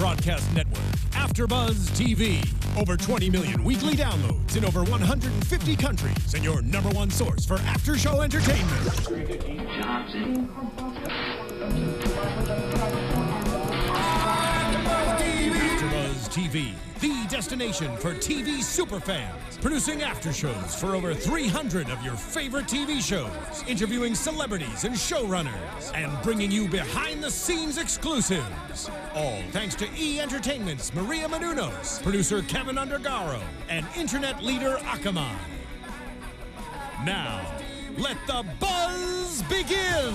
broadcast network, AfterBuzz TV. Over 20 million weekly downloads in over 150 countries, and your number one source for after-show entertainment. AfterBuzz TV, the destination for TV superfans. Producing aftershows for over 300 of your favorite TV shows, interviewing celebrities and showrunners, and bringing you behind-the-scenes exclusives. All thanks to E! Entertainment's Maria Menounos, producer Kevin Undergaro, and internet leader Akamai. Now, let the buzz begin!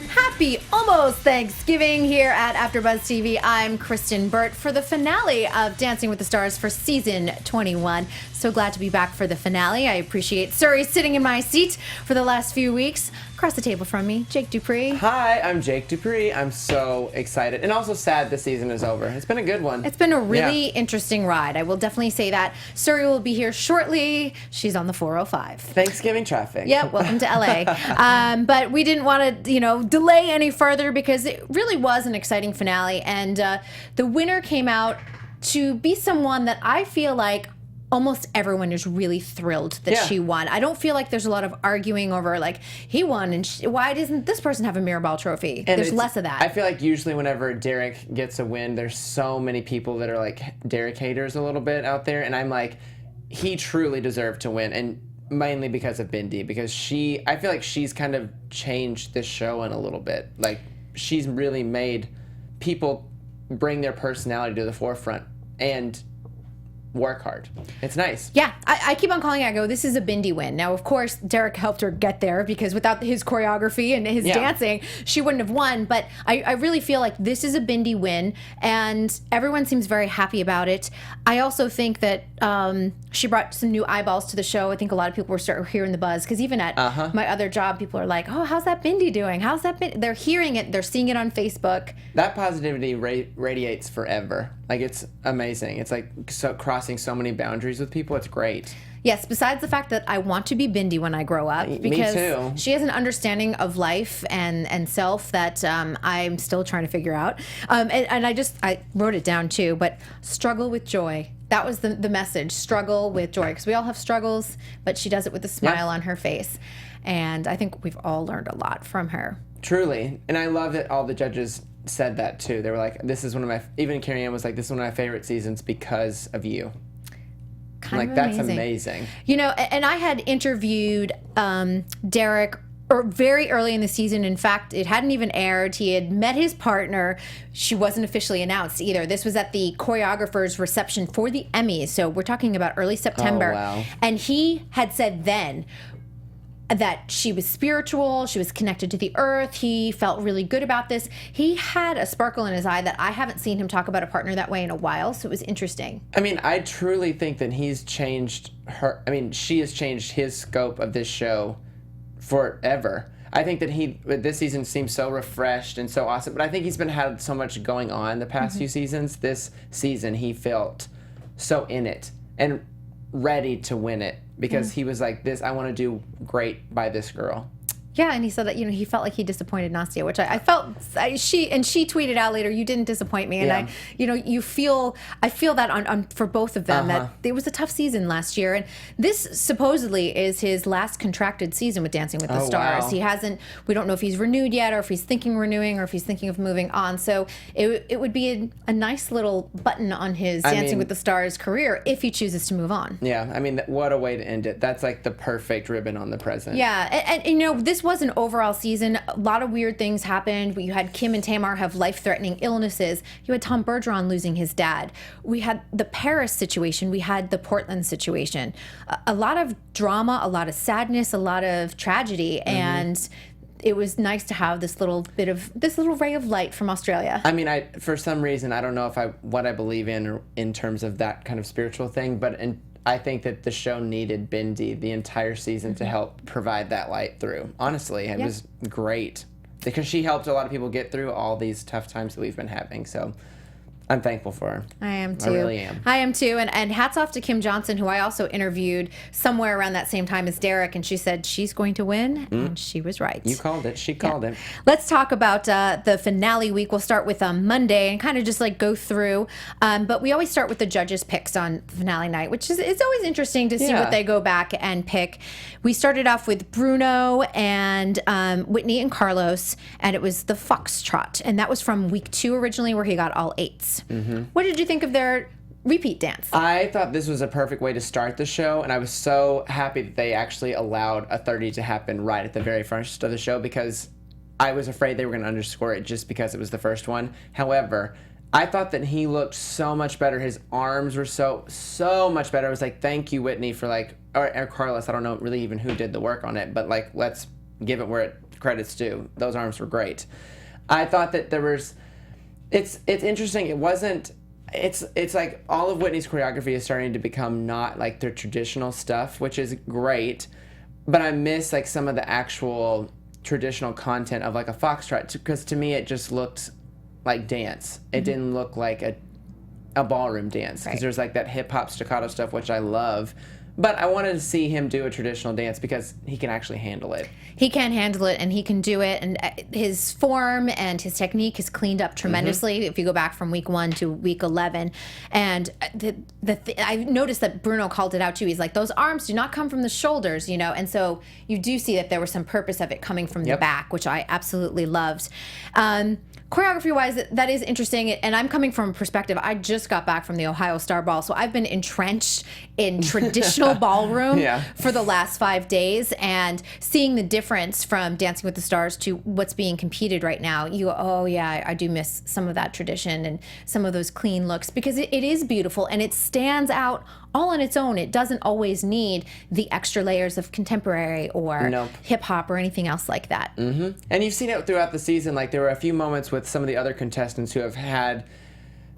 Happy almost Thanksgiving here at AfterBuzz TV. I'm Kristen Burt for the finale of Dancing with the Stars for season 21. So glad to be back for the finale. I appreciate Suri sitting in my seat for the last few weeks. Across the table from me, Jake Dupree. Hi, I'm Jake Dupree. I'm so excited and also sad this season is over. It's been a good one. It's been a really interesting ride. I will definitely say that. Suri will be here shortly. She's on the 405. Thanksgiving traffic. Yep, welcome to LA. But we didn't want to, delay any further because it really was an exciting finale. And the winner came out to be someone that I feel like almost everyone is really thrilled that she won. I don't feel like there's a lot of arguing over, like, he won, and why doesn't this person have a Mirrorball trophy? And there's less of that. I feel like usually whenever Derek gets a win, there's so many people that are, like, Derek haters a little bit out there, and I'm like, he truly deserved to win, and mainly because of Bindi, because I feel like she's kind of changed this show in a little bit. Like, she's really made people bring their personality to the forefront, and work hard. It's nice. Yeah, I keep on calling it. I go, this is a Bindi win. Now, of course, Derek helped her get there because without his choreography and his dancing, she wouldn't have won. But I really feel like this is a Bindi win, and everyone seems very happy about it. I also think that she brought some new eyeballs to the show. I think a lot of people were starting hearing the buzz because even at my other job, people are like, "Oh, how's that Bindi doing? How's that Bindi?" They're hearing it. They're seeing it on Facebook. That positivity radiates forever. Like, it's amazing. It's like crossing so many boundaries with people. It's great. Yes, besides the fact that I want to be Bindi when I grow up, because Me too. She has an understanding of life and self that I'm still trying to figure out. And I wrote it down too, but struggle with joy. That was the message, struggle with joy, because we all have struggles, but she does it with a smile on her face. And I think we've all learned a lot from her. Truly. And I love that all the judges said that too. They were like, this is one of my, even Carrie Ann was like, this is one of my favorite seasons because of you. Kind of that's amazing. And I had interviewed Derek very early in the season. In fact, it hadn't even aired. He had met his partner. She wasn't officially announced either. This was at the choreographer's reception for the Emmys. So we're talking about early September. Oh, wow. And he had said then that she was spiritual, she was connected to the earth, he felt really good about this. He had a sparkle in his eye that I haven't seen him talk about a partner that way in a while, so it was interesting. I mean, I truly think that he's changed her, she has changed his scope of this show forever. I think that this season seems so refreshed and so awesome, but I think he's had so much going on the past few seasons. This season, he felt so in it and ready to win it. Because he was like, I want to do great by this girl. Yeah, and he said that he felt like he disappointed Nastia, which I felt. She tweeted out later, "You didn't disappoint me," and I feel that on for both of them that it was a tough season last year, and this supposedly is his last contracted season with Dancing with the Stars. Wow. He hasn't. We don't know if he's renewed yet, or if he's thinking renewing, or if he's thinking of moving on. So it would be a nice little button on his Dancing with the Stars career if he chooses to move on. Yeah, what a way to end it. That's like the perfect ribbon on the present. Yeah, and this was an overall season. A lot of weird things happened. You had Kim and Tamar have life-threatening illnesses. You had Tom Bergeron losing his dad. We had the Paris situation. We had the Portland situation. A lot of drama, a lot of sadness, a lot of tragedy, and it was nice to have this little ray of light from Australia. For some reason, I don't know what I believe in terms of that kind of spiritual thing, but I think that the show needed Bindi the entire season to help provide that light through. Honestly, it was great because she helped a lot of people get through all these tough times that we've been having. So I'm thankful for her. I am too. I really am. I am too. And hats off to Kim Johnson, who I also interviewed somewhere around that same time as Derek, and she said she's going to win, and she was right. You called it. She called it. Let's talk about the finale week. We'll start with Monday and kind of just like go through. But we always start with the judges' picks on finale night, which is it's always interesting to see what they go back and pick. We started off with Bruno and Whitney and Carlos, and it was the Foxtrot, and that was from week 2 originally, where he got all 8s. What did you think of their repeat dance? I thought this was a perfect way to start the show, and I was so happy that they actually allowed a 30 to happen right at the very first of the show, because I was afraid they were going to underscore it just because it was the first one. However, I thought that he looked so much better. His arms were so much better. I was like, thank you, Whitney, for like, or Carlos, I don't know really even who did the work on it, but like, let's give it where credit's due. Those arms were great. I thought that there was... It's interesting. It wasn't. It's like all of Whitney's choreography is starting to become not like their traditional stuff, which is great. But I miss like some of the actual traditional content of like a foxtrot, because to me it just looked like dance. It didn't look like a ballroom dance, because there's like that hip hop staccato stuff, which I love. But I wanted to see him do a traditional dance because he can actually handle it. He can handle it, and he can do it. And his form and his technique has cleaned up tremendously if you go back from week 1 to week 11. And I noticed that Bruno called it out too. He's like, those arms do not come from the shoulders, you know? And so you do see that there was some purpose of it coming from the back, which I absolutely loved. Choreography-wise, that is interesting, and I'm coming from a perspective, I just got back from the Ohio Star Ball, so I've been entrenched in traditional ballroom for the last 5 days, and seeing the difference from Dancing with the Stars to what's being competed right now, you go, oh yeah, I do miss some of that tradition and some of those clean looks, because it is beautiful, and it stands out all on its own. It doesn't always need the extra layers of contemporary or hip-hop or anything else like that. And you've seen it throughout the season. Like, there were a few moments with some of the other contestants who have had,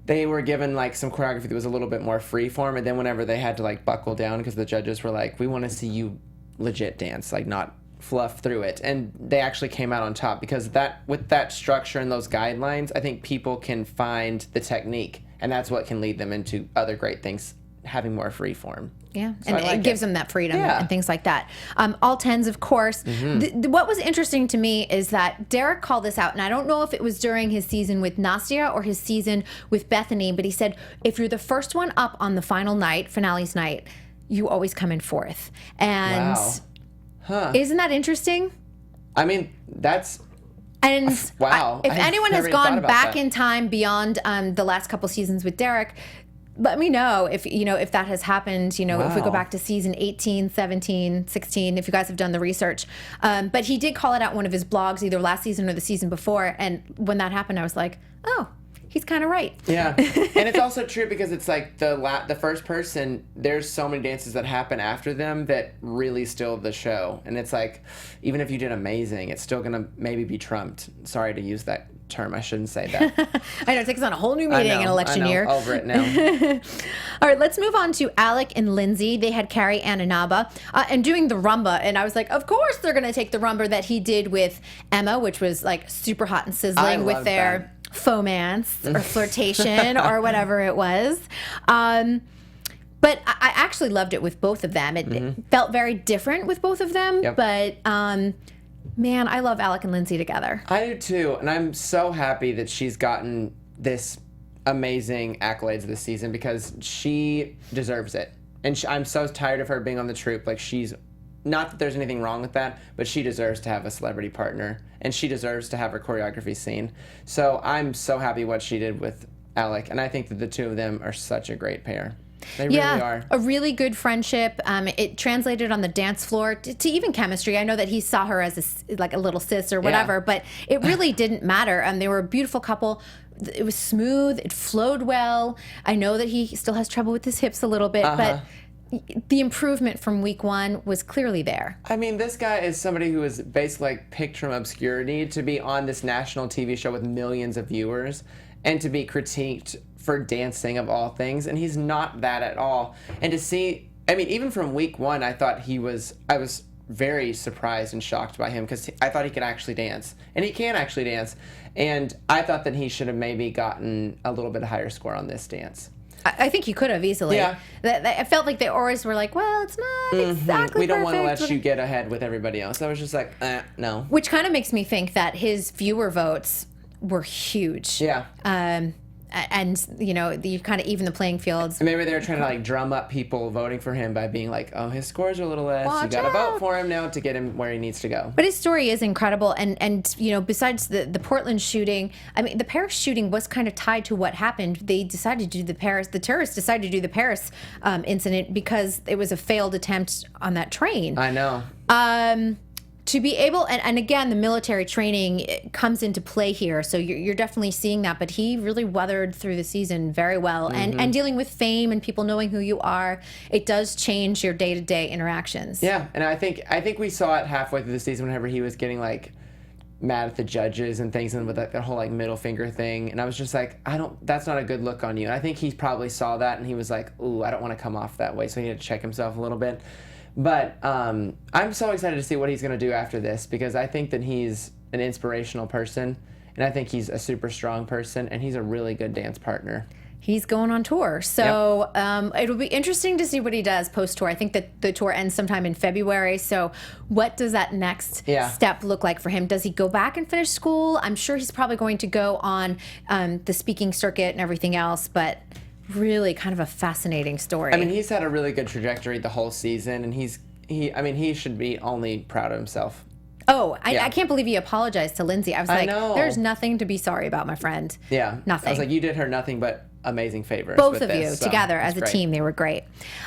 they were given like some choreography that was a little bit more freeform, and then whenever they had to like buckle down because the judges were like, we want to see you legit dance, like not fluff through it, and they actually came out on top, because that, with that structure and those guidelines, I think people can find the technique, and that's what can lead them into other great things, having more free form. Yeah, so and it gives them that freedom and things like that. All 10s, of course. What was interesting to me is that Derek called this out, and I don't know if it was during his season with Nastia or his season with Bethany, but he said, if you're the first one up on the final night, finale's night, you always come in 4th. And isn't that interesting? I mean, that's... And wow. If anyone has gone back in time beyond the last couple seasons with Derek, let me know if that has happened, if we go back to season 18, 17, 16, if you guys have done the research. But he did call it out in one of his blogs, either last season or the season before. And when that happened, I was like, oh, he's kind of right. Yeah. And it's also true, because it's like the first person, there's so many dances that happen after them that really steal the show. And it's like, even if you did amazing, it's still going to maybe be trumped. Sorry to use that term. I shouldn't say that. I know, it takes on a whole new meaning in election year. Over it now. All right, let's move on to Alec and Lindsay. They had Carrie Ananaba and doing the rumba, and I was like, of course they're going to take the rumba that he did with Emma, which was like super hot and sizzling with their fomance or flirtation or whatever it was. But I actually loved it with both of them. It felt very different with both of them, but man, I love Alec and Lindsay together. I do too, and I'm so happy that she's gotten this amazing accolades this season, because she deserves it. And I'm so tired of her being on the troupe. Like, she's, not that there's anything wrong with that, but she deserves to have a celebrity partner, and she deserves to have her choreography seen. So I'm so happy what she did with Alec, and I think that the two of them are such a great pair. They really are. A really good friendship. It translated on the dance floor to even chemistry. I know that he saw her as like a little sis or whatever, but it really didn't matter. They were a beautiful couple. It was smooth. It flowed well. I know that he still has trouble with his hips a little bit, but the improvement from week 1 was clearly there. I mean, this guy is somebody who is basically like picked from obscurity to be on this national TV show with millions of viewers, and to be critiqued for dancing of all things, and he's not that at all. And to see, I mean, even from week 1, I thought I was very surprised and shocked by him because I thought he could actually dance. And he can actually dance. And I thought that he should have maybe gotten a little bit higher score on this dance. I think you could have easily. Yeah. I felt like they always were like, well, it's not exactly We don't perfect. want to let you get ahead with everybody else. I was just like, no. Which kind of makes me think that his viewer votes were huge. Yeah. And, you know, you kind of even the playing fields. Maybe they were trying to like drum up people voting for him by being like, oh, his scores are a little less. Watch You got to out. vote for him now to get him where he needs to go. But his story is incredible. And you know, besides the Portland shooting, I mean, the Paris shooting was kind of tied to what happened. They decided to do the terrorists decided to do the Paris incident because it was a failed attempt on that train. I know. To be able, and again, the military training comes into play here, so you're definitely seeing that. But he really weathered through the season very well, and dealing with fame and people knowing who you are, it does change your day-to-day interactions. Yeah, and I think we saw it halfway through the season whenever he was getting like mad at the judges and things, and with that whole like middle finger thing, and I was just like, that's not a good look on you. And I think he probably saw that, and he was like, ooh, I don't want to come off that way, so he had to check himself a little bit. But I'm so excited to see what he's going to do after this because I think that he's an inspirational person, and I think he's a super strong person, and he's a really good dance partner. He's going on tour. So it'll be interesting to see what he does post-tour. I think that the tour ends sometime in February. So what does that next step look like for him? Does he go back and finish school? I'm sure he's probably going to go on the speaking circuit and everything else, but really kind of a fascinating story. I mean, he's had a really good trajectory the whole season, and he should be only proud of himself. Oh, I can't believe he apologized to Lindsay. I was like, there's nothing to be sorry about, my friend. Yeah. Nothing. I was like, you did her nothing but amazing favors. Both with of you this, so together as a great. team, they were great.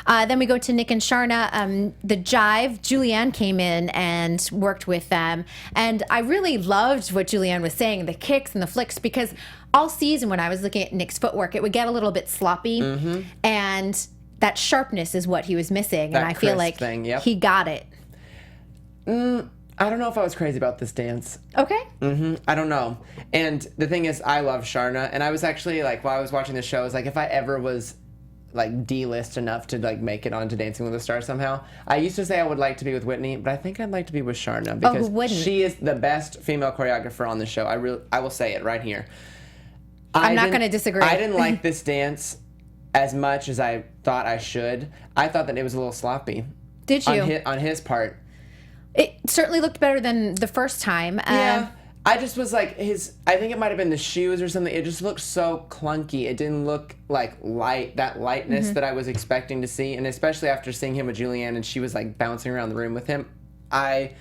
Then we go to Nick and Sharna. The Jive, Julianne came in and worked with them. And I really loved what Julianne was saying, the kicks and the flicks, because all season when I was looking at Nick's footwork, it would get a little bit sloppy. And that sharpness is what he was missing. That and I feel like he got it. I don't know if I was crazy about this dance. Okay. I don't know. And the thing is, I love Sharna, and I was actually like, while I was watching the show, I was like, if I ever was like D-list enough to like make it onto Dancing with the Stars somehow, I used to say I would like to be with Whitney, but I think I'd like to be with Sharna because she is the best female choreographer on the show. I will say it right here. I'm not going to disagree. I didn't like this dance as much as I thought I should. I thought that it was a little sloppy. Did you? On his part. It certainly looked better than the first time. Yeah. I just was like, I think it might have been the shoes or something. It just looked so clunky. It didn't look like that lightness that I was expecting to see. And especially after seeing him with Julianne and she was like bouncing around the room with him, I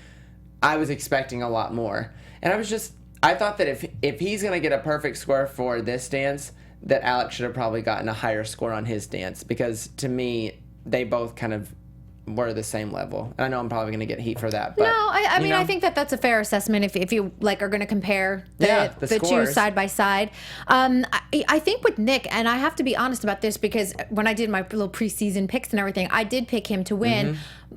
was expecting a lot more. And I thought that if he's going to get a perfect score for this dance, that Alex should have probably gotten a higher score on his dance because to me, they both kind of were the same level. And I know I'm probably going to get heat for that. But, no, I mean, I think that's a fair assessment if you like are going to compare the two side by side. I think with Nick, and I have to be honest about this because when I did my little preseason picks and everything, I did pick him to win.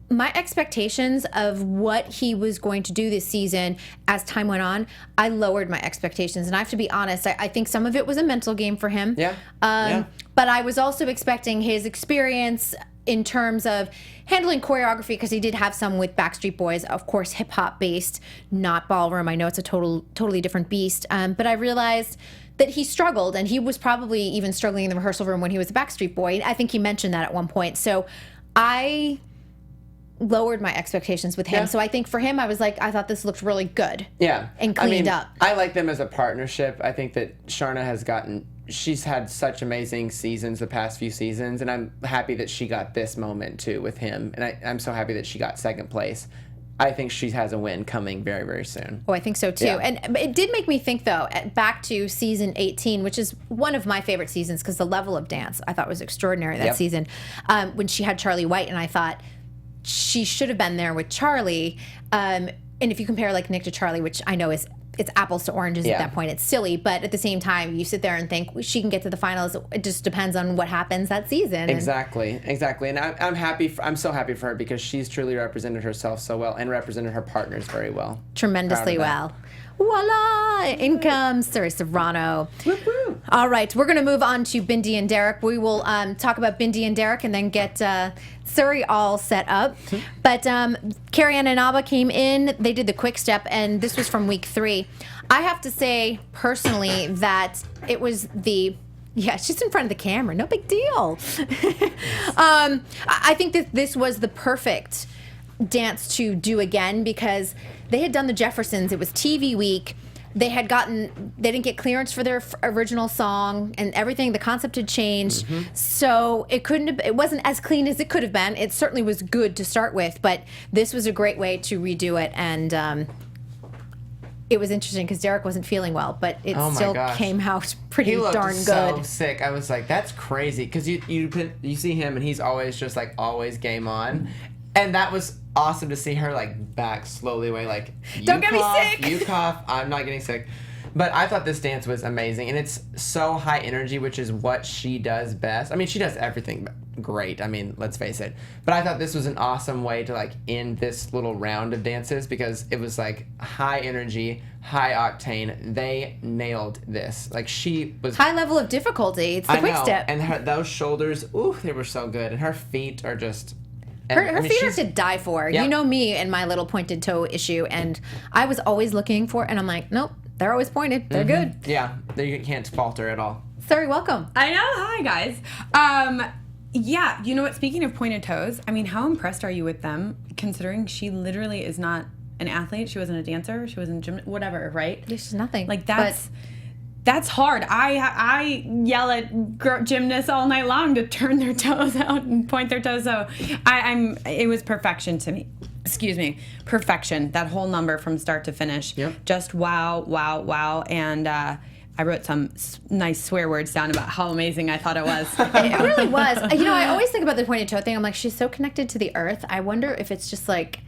My expectations of what he was going to do this season as time went on, I lowered my expectations. And I have to be honest, I think some of it was a mental game for him. But I was also expecting his experience in terms of handling choreography, because he did have some with Backstreet Boys, of course, hip-hop based, not ballroom. I know it's a totally different beast. But I realized that he struggled, and he was probably even struggling in the rehearsal room when he was a Backstreet Boy. I think he mentioned that at one point. So I lowered my expectations with him. So I think for him, I was like, I thought this looked really good. And cleaned up. I like them as a partnership. I think that Sharna she's had such amazing seasons the past few seasons, and I'm happy that she got this moment too with him. And I'm so happy that she got second place. I think she has a win coming very, very soon. Oh, I think so too. And it did make me think, though, back to season 18, which is one of my favorite seasons because the level of dance I thought was extraordinary that season, when she had Charlie White, and I thought she should have been there with Charlie. And if you compare like Nick to Charlie, which I know it's apples to oranges at that point, it's silly, but at the same time, you sit there and think she can get to the finals. It just depends on what happens that season. Exactly. And I'm so happy for her because she's truly represented herself so well and represented her partners very well. Tremendously well. Voila! In comes Suri Serrano. Woo-woo. All right, we're going to move on to Bindi and Derek. We will talk about Bindi and Derek and then get Suri all set up. But Carrie Ann and Abba came in. They did the quick step, and this was from week 3. I have to say, personally, that it was it's just in front of the camera. No big deal. I think that this was the perfect dance to do again because they had done the Jeffersons. It was TV week. They didn't get clearance for their original song and everything. The concept had changed. So it wasn't as clean as it could have been. It certainly was good to start with, but this was a great way to redo it. And it was interesting because Derek wasn't feeling well, but it still came out pretty darn good. He looked so sick. I was like, that's crazy. Because you see him and he's always just like always game on. And that was awesome to see her like back slowly away, like, don't get me sick. You cough, I'm not getting sick. But I thought this dance was amazing, and it's so high energy, which is what she does best. I mean, she does everything great. I mean, let's face it. But I thought this was an awesome way to like end this little round of dances because it was like high energy, high octane. They nailed this. Like she was high level of difficulty. It's the quick step, and those shoulders, ooh, they were so good, and her feet are just. Her feet are to die for. Yep. You know me and my little pointed toe issue, and I was always looking for, and I'm like, nope, they're always pointed. They're good. Yeah, you can't falter at all. Suri, welcome. I know. Hi, guys. Yeah, you know what? Speaking of pointed toes, I mean, how impressed are you with them, considering she literally is not an athlete? She wasn't a dancer. She wasn't gym, whatever, right? She's nothing. Like that's hard. I yell at gymnasts all night long to turn their toes out and point their toes. So it was perfection to me. Excuse me, perfection. That whole number from start to finish. Yep. Just wow, wow, wow. And I wrote some nice swear words down about how amazing I thought it was. It really was. You know, I always think about the pointed toe thing. I'm like, she's so connected to the earth. I wonder if it's just like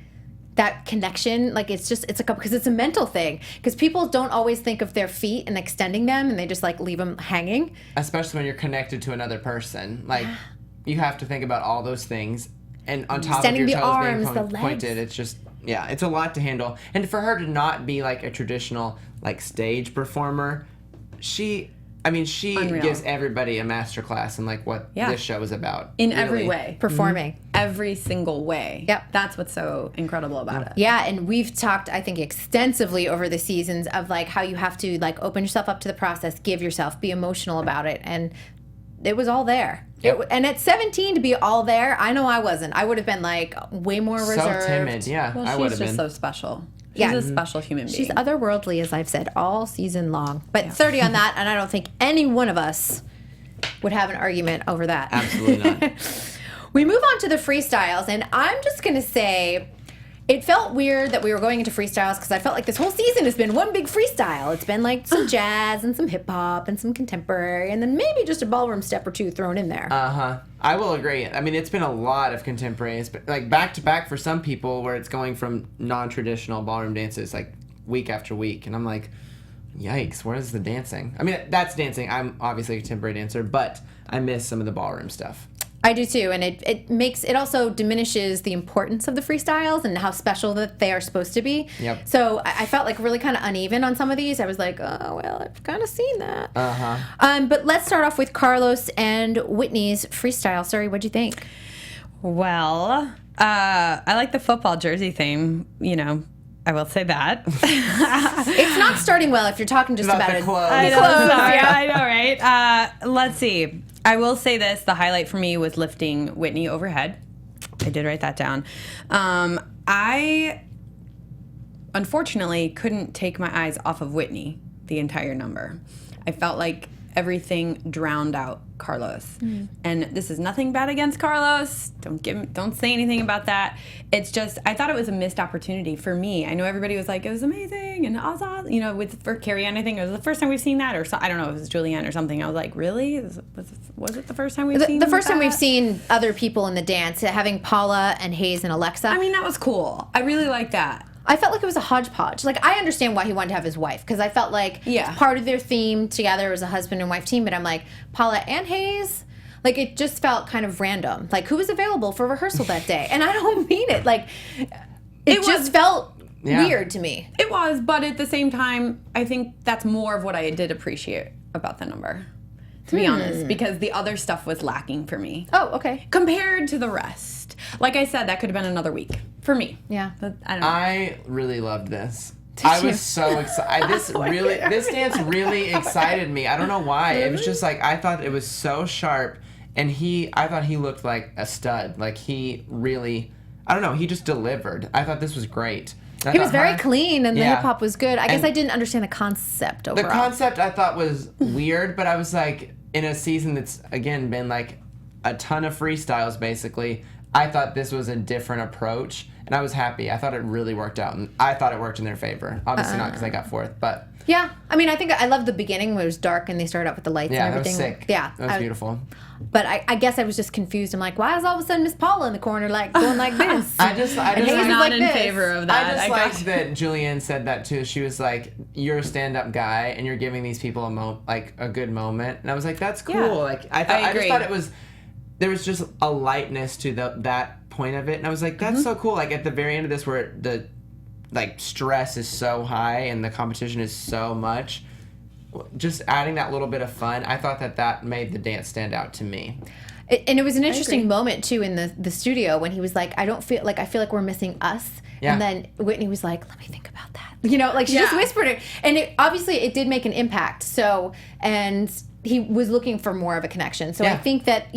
that connection, like it's because it's a mental thing. Because people don't always think of their feet and extending them, and they just like leave them hanging. Especially when you're connected to another person, like you have to think about all those things, and on top extending of your the toes arms, being the pointed, legs. it's just it's a lot to handle. And for her to not be like a traditional like stage performer, she Unreal. gives everybody a masterclass in like what this show is about. In every way. Performing. Every single way. Yep. That's what's so incredible about it. Yeah, and we've talked, I think, extensively over the seasons of like how you have to like open yourself up to the process, give yourself, be emotional about it, and it was all there. Yep. And at 17 to be all there, I know I wasn't. I would have been like way more reserved. So timid, yeah. Well, I would she's have just been. so special. She's a special human being. She's otherworldly, as I've said, all season long. But 30 on that, and I don't think any one of us would have an argument over that. Absolutely not. We move on to the freestyles, and I'm just going to say it felt weird that we were going into freestyles because I felt like this whole season has been one big freestyle. It's been like some jazz and some hip-hop and some contemporary, and then maybe just a ballroom step or two thrown in there. I will agree. I mean, it's been a lot of contemporary. It's been, like back to back for some people where it's going from non-traditional ballroom dances like week after week. And I'm like, yikes, where's the dancing? I mean, that's dancing. I'm obviously a contemporary dancer, but I miss some of the ballroom stuff. I do too, and it also diminishes the importance of the freestyles and how special that they are supposed to be. Yep. So I felt like really kind of uneven on some of these. I was like, oh well, I've kind of seen that. But let's start off with Carlos and Whitney's freestyle. Suri, what'd you think? Well, I like the football jersey theme. You know, I will say that. It's not starting well if you're talking just about the it. clothes. I know, sorry, I know, right? Let's see. I will say this. The highlight for me was lifting Whitney overhead. I did write that down. I, unfortunately, couldn't take my eyes off of Whitney the entire number. I felt like everything drowned out Carlos. And this is nothing bad against Carlos. Don't say anything about that. It's just I thought it was a missed opportunity for me. I know everybody was like, it was amazing and awesome. You know, for Carrie Ann, I think it was the first time we've seen that, or I don't know, it was Julianne or something. I was like, really? Was it the first time we've seen the first time that? we've seen other people in the dance, having Paula and Hayes and Alexa? I mean, that was cool. I really like that. I felt like it was a hodgepodge. Like, I understand why he wanted to have his wife, because I felt like part of their theme together was a husband and wife team, but I'm like, Paula and Hayes? Like, it just felt kind of random. Like, who was available for rehearsal that day? And I don't mean it. Like, it just felt weird to me. It was, but at the same time, I think that's more of what I did appreciate about the number, to be honest, because the other stuff was lacking for me. Oh, okay. Compared to the rest. Like I said, that could have been another week for me. Yeah. But I don't know. I really loved this. I was so excited. This dance really excited me. I don't know why. It was just like, I thought it was so sharp, and I thought he looked like a stud. Like, he really, I don't know, he just delivered. I thought this was great. He was very clean, and the Yeah. hip hop was good. I guess I didn't understand the concept overall. The concept I thought was weird, but I was like, in a season that's, again, been like a ton of freestyles, basically, I thought this was a different approach, and I was happy. I thought it really worked out, and I thought it worked in their favor. Obviously not because I got fourth, but... Yeah, I mean, I think I loved the beginning when it was dark and they started out with the lights and everything. That was sick. Yeah, that was beautiful. But I guess I was just confused. I'm like, why is all of a sudden Miss Paula in the corner like going like this? I just Hayes is not like in this. favor of that. I just liked that Julianne said that too. She was like, "You're a stand-up guy, and you're giving these people a good moment." And I was like, "That's cool." Yeah. Like I just thought it was, there was just a lightness to that point of it, and I was like, "That's so cool." Like at the very end of this, where the stress is so high and the competition is so much, just adding that little bit of fun, I thought that made the dance stand out to me. And it was an interesting moment too in the studio when he was like, I feel like we're missing us. Yeah. And then Whitney was like, let me think about that. You know, like she just whispered it. And obviously it did make an impact. So, and he was looking for more of a connection. So I think that,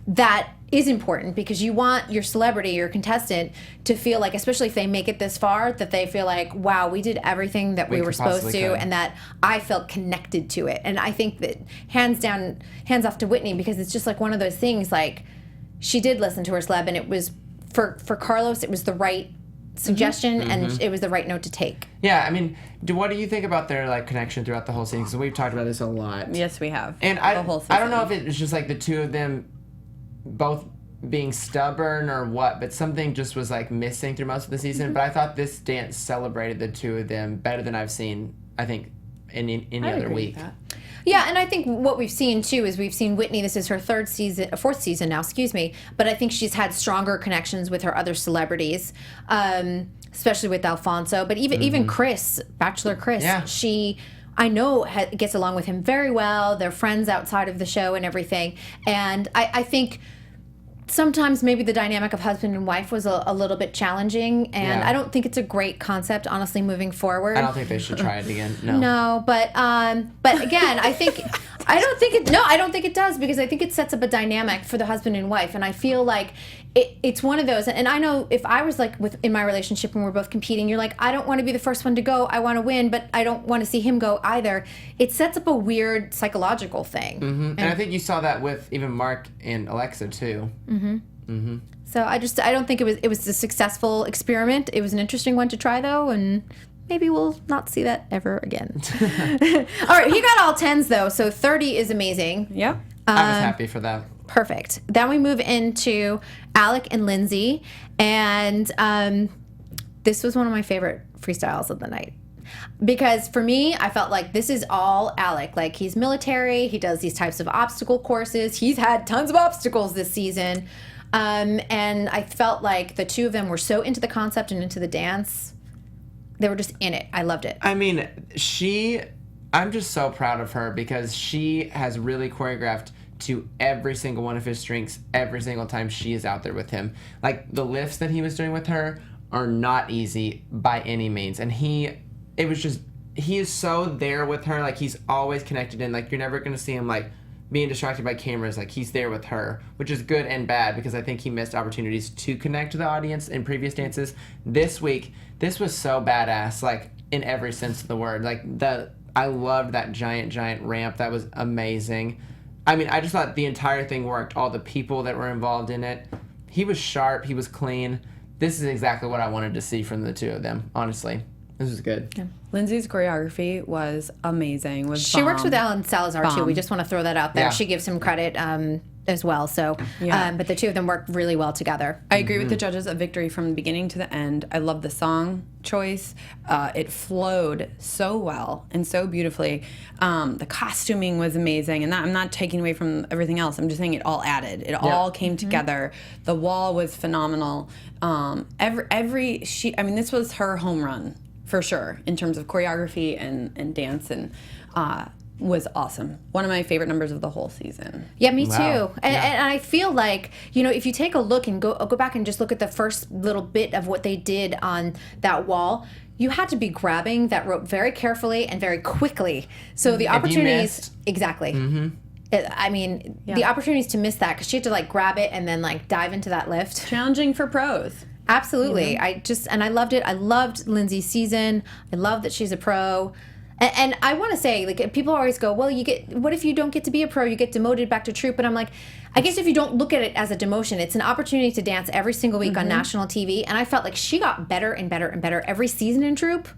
that is important because you want your celebrity, your contestant, to feel like, especially if they make it this far, that they feel like, wow, we did everything that we were supposed to, and that I felt connected to it. And I think that hands off to Whitney, because it's just like one of those things, like she did listen to her celeb, and it was for Carlos, it was the right suggestion and it was the right note to take. Yeah, I mean, what do you think about their connection throughout the whole season? Because we've talked about this a lot. Yes, we have. And the whole season. I don't know if it was just like the two of them both being stubborn or what, but something just was missing through most of the season. But I thought this dance celebrated the two of them better than I've seen, I think, any other week. Yeah, and I think what we've seen too is we've seen Whitney. This is her fourth season now, excuse me. But I think she's had stronger connections with her other celebrities, especially with Alfonso. But even Chris, Bachelor Chris, I know gets along with him very well. They're friends outside of the show and everything. And I think sometimes maybe the dynamic of husband and wife was a little bit challenging, and I don't think it's a great concept, honestly, moving forward. I don't think they should try it again. No. No, but again, I don't think it does, because I think it sets up a dynamic for the husband and wife, and I feel like it's one of those. And I know if I was in my relationship and we're both competing, you're like, I don't want to be the first one to go. I want to win, but I don't want to see him go either. It sets up a weird psychological thing. And I think you saw that with even Mark and Alexa too. So I don't think it was a successful experiment. It was an interesting one to try though, and maybe we'll not see that ever again. All right, he got all 10s though, so 30 is amazing. Yep. I was happy for that. Perfect. Then we move into Alec and Lindsay, and this was one of my favorite freestyles of the night. Because for me, I felt like this is all Alec. Like, he's military, he does these types of obstacle courses, he's had tons of obstacles this season. And I felt like the two of them were so into the concept and into the dance. They were just in it. I loved it. I mean, I'm just so proud of her, because she has really choreographed to every single one of his drinks every single time she is out there with him. Like, the lifts that he was doing with her are not easy by any means. And he is so there with her. Like, he's always connected in. Like, you're never going to see him, being distracted by cameras. Like, he's there with her, which is good and bad, because I think he missed opportunities to connect to the audience in previous dances. This week, this was so badass, in every sense of the word. I loved that giant ramp. That was amazing. I mean, I just thought the entire thing worked. All the people that were involved in it. He was sharp. He was clean. This is exactly what I wanted to see from the two of them, honestly. This was good. Yeah. Lindsay's choreography was amazing. She works with Alan Salazar too. We just want to throw that out there. Yeah. She gives him credit. as well. So, but the two of them work really well together. I agree with the judges. A victory from the beginning to the end. I love the song choice. It flowed so well and so beautifully. The costuming was amazing, and I'm not taking away from everything else. I'm just saying it all added. It all came together. The wall was phenomenal. This was her home run for sure in terms of choreography and dance, and was awesome. One of my favorite numbers of the whole season. Yeah, me too. And I feel like, if you take a look and go back and just look at the first little bit of what they did on that wall, you had to be grabbing that rope very carefully and very quickly. So the opportunities, exactly. The opportunities to miss that, because she had to like grab it and then like dive into that lift. Challenging for pros. Absolutely. I loved it. I loved Lindsay's season. I love that she's a pro. And I want to say, like, people always go, well, what if you don't get to be a pro? You get demoted back to troop. And I'm like, I guess if you don't look at it as a demotion, it's an opportunity to dance every single week on national TV. And I felt like she got better and better and better every season in troop.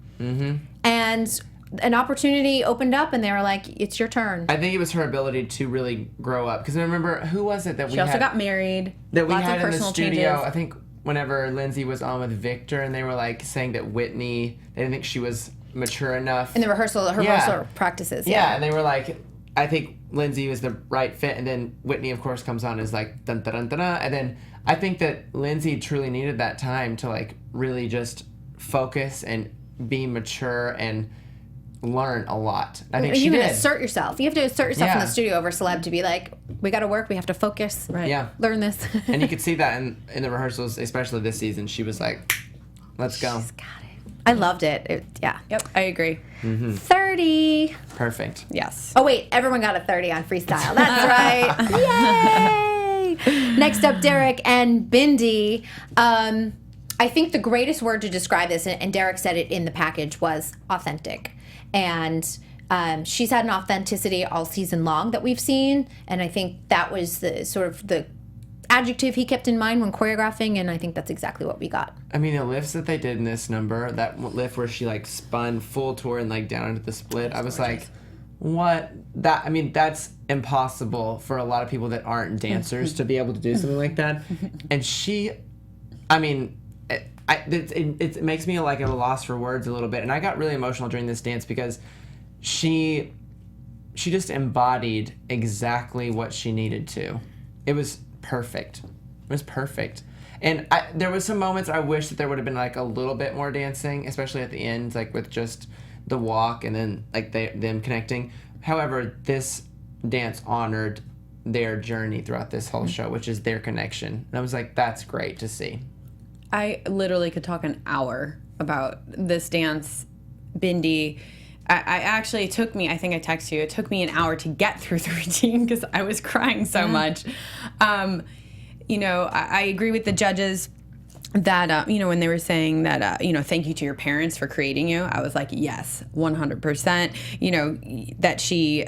And an opportunity opened up, and they were like, it's your turn. I think it was her ability to really grow up. Because I remember, who was it that she also got married. That we lots had of in the studio. changes. I think whenever Lindsay was on with Victor, and they were like saying that Whitney, they didn't think she was mature enough in the rehearsal practices. Yeah, and they were like, I think Lindsay was the right fit, and then Whitney, of course, comes on as like dun dun dun dun, and then I think that Lindsay truly needed that time to like really just focus and be mature and learn a lot. I think she did. Assert yourself. You have to assert yourself in the studio over celeb to be like, we got to work. We have to focus. Right. Yeah. Learn this. And you could see that in the rehearsals, especially this season. She was like, let's go. She's got it. I loved it. Yep, I agree. 30. Perfect. Yes. Oh, wait. Everyone got a 30 on freestyle. That's right. Yay. Next up, Derek and Bindi. I think the greatest word to describe this, and Derek said it in the package, was authentic. And she's had an authenticity all season long that we've seen. And I think that was the sort of the adjective he kept in mind when choreographing, and I think that's exactly what we got. I mean, the lifts that they did in this number, that lift where she like spun full tour and like down into the split, I was like, what? That's impossible for a lot of people that aren't dancers to be able to do something like that. And she, it makes me like at a loss for words a little bit. And I got really emotional during this dance because she just embodied exactly what she needed to. It was perfect. It was perfect. And there was some moments I wish that there would have been like a little bit more dancing, especially at the end, like with just the walk and then like them connecting. However, this dance honored their journey throughout this whole show, which is their connection. And I was like, that's great to see. I literally could talk an hour about this dance, Bindi. I actually, it took me, I think I texted you, it took me an hour to get through the routine because I was crying so much. I agree with the judges that, when they were saying that, thank you to your parents for creating you. I was like, yes, 100%. That she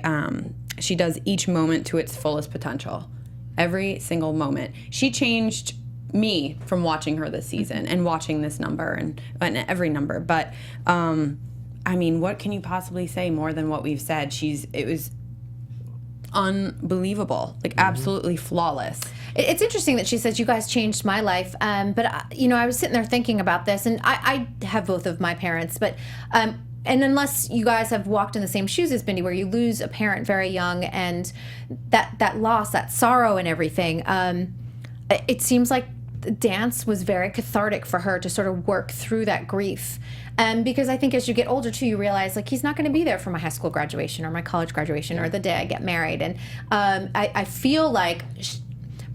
does each moment to its fullest potential. Every single moment. She changed me from watching her this season and watching this number and every number. But, what can you possibly say more than what we've said? It was unbelievable, like absolutely flawless. It's interesting that she says you guys changed my life, but I was sitting there thinking about this, and I have both of my parents, but and unless you guys have walked in the same shoes as Bindi, where you lose a parent very young, and that loss, that sorrow, and everything, it seems like dance was very cathartic for her to sort of work through that grief. Because I think as you get older too, you realize like he's not going to be there for my high school graduation or my college graduation or the day I get married. And I feel like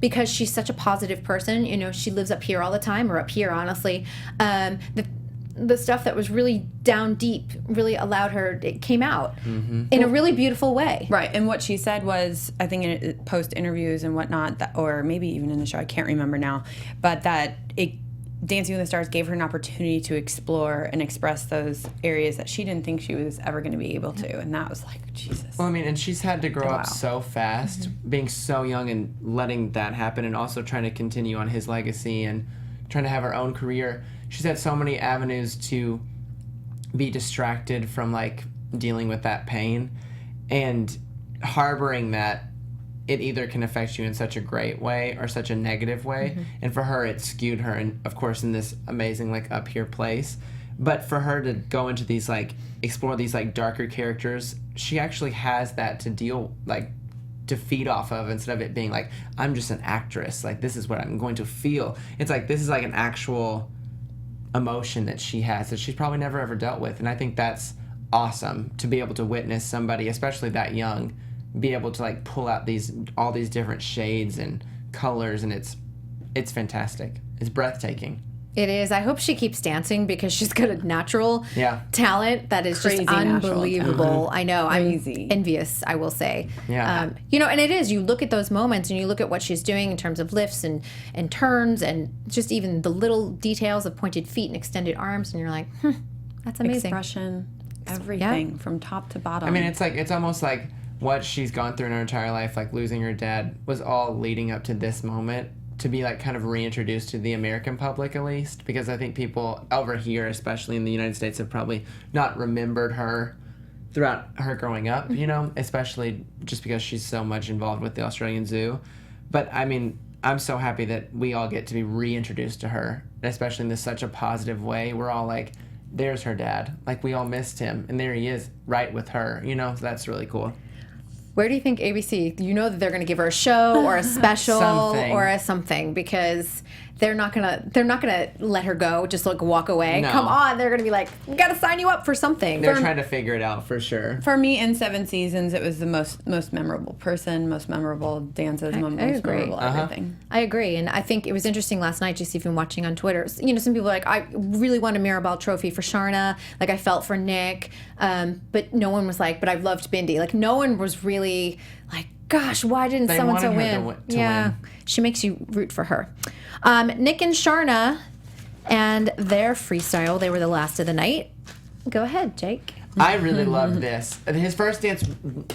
because she's such a positive person, she lives up here all the time, or up here, honestly. The stuff that was really down deep really allowed her, it came out in a really beautiful way. Right. And what she said was, I think in post interviews and whatnot, or maybe even in the show, I can't remember now, but that Dancing with the Stars gave her an opportunity to explore and express those areas that she didn't think she was ever going to be able to. And that was like, Jesus. Well, and she's had to grow up so fast, being so young and letting that happen, and also trying to continue on his legacy and trying to have her own career. She's had so many avenues to be distracted from like dealing with that pain, and harboring that it either can affect you in such a great way or such a negative way. And for her, it skewed her, and of course, in this amazing, like, up here place. But for her to go into these, like, explore these, like, darker characters, she actually has that to deal, like, to feed off of, instead of it being like, I'm just an actress, like, this is what I'm going to feel. It's like, this is like an actual emotion that she has that she's probably never ever dealt with. And I think that's awesome to be able to witness somebody, especially that young, be able to, like, pull out all these different shades and colors, and it's fantastic. It's breathtaking. It is. I hope she keeps dancing because she's got a natural talent that is Crazy just unbelievable. I know. Crazy. I'm envious, I will say. Yeah. You know, and it is. You look at those moments and you look at what she's doing in terms of lifts and turns and just even the little details of pointed feet and extended arms, and you're like, that's amazing. Expression, everything from top to bottom. I mean, it's almost like what she's gone through in her entire life, like losing her dad, was all leading up to this moment, to be, like, kind of reintroduced to the American public, at least, because I think people over here, especially in the United States, have probably not remembered her throughout her growing up, you know, especially just because she's so much involved with the Australian Zoo. But I mean, I'm so happy that we all get to be reintroduced to her, especially in such a positive way. We're all like, there's her dad, like, we all missed him, and there he is right with her, you know. So that's really cool. Where do you think ABC, you know that they're going to give her a show or a special or a something, because they're not gonna let her go, just like walk away. No. Come on, they're gonna be like, we gotta sign you up for something. They're trying to figure it out for sure. For me, in 7 seasons, it was the most memorable person, most memorable dances, most memorable everything. I agree, and I think it was interesting last night, just even watching on Twitter. You know, some people are like, I really want a Mirabelle trophy for Sharna. Like, I felt for Nick, but no one was like, but I loved Bindi. Like, no one was really like, gosh, why didn't so-and-so win? Win. She makes you root for her. Nick and Sharna and their freestyle, they were the last of the night. Go ahead, Jake. I really loved this. His first dance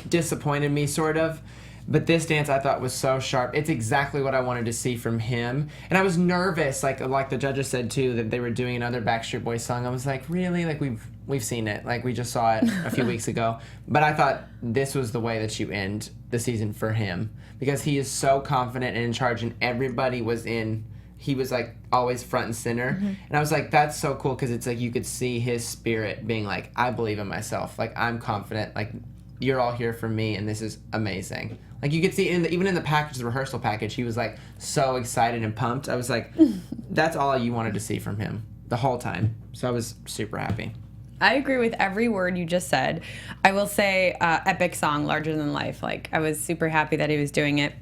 disappointed me, sort of. But this dance I thought was so sharp. It's exactly what I wanted to see from him. And I was nervous, like the judges said too, that they were doing another Backstreet Boys song. I was like, really? Like, we've seen it. Like, we just saw it a few weeks ago. But I thought this was the way that you end the season for him, because he is so confident and in charge, and everybody was in. He was, like, always front and center. Mm-hmm. And I was like, that's so cool, because it's like you could see his spirit being like, I believe in myself. Like, I'm confident. Like, you're all here for me, and this is amazing. Like, you could see, even in the package, the rehearsal package, he was, like, so excited and pumped. I was like, that's all you wanted to see from him the whole time. So I was super happy. I agree with every word you just said. I will say, epic song, Larger Than Life. Like, I was super happy that he was doing it.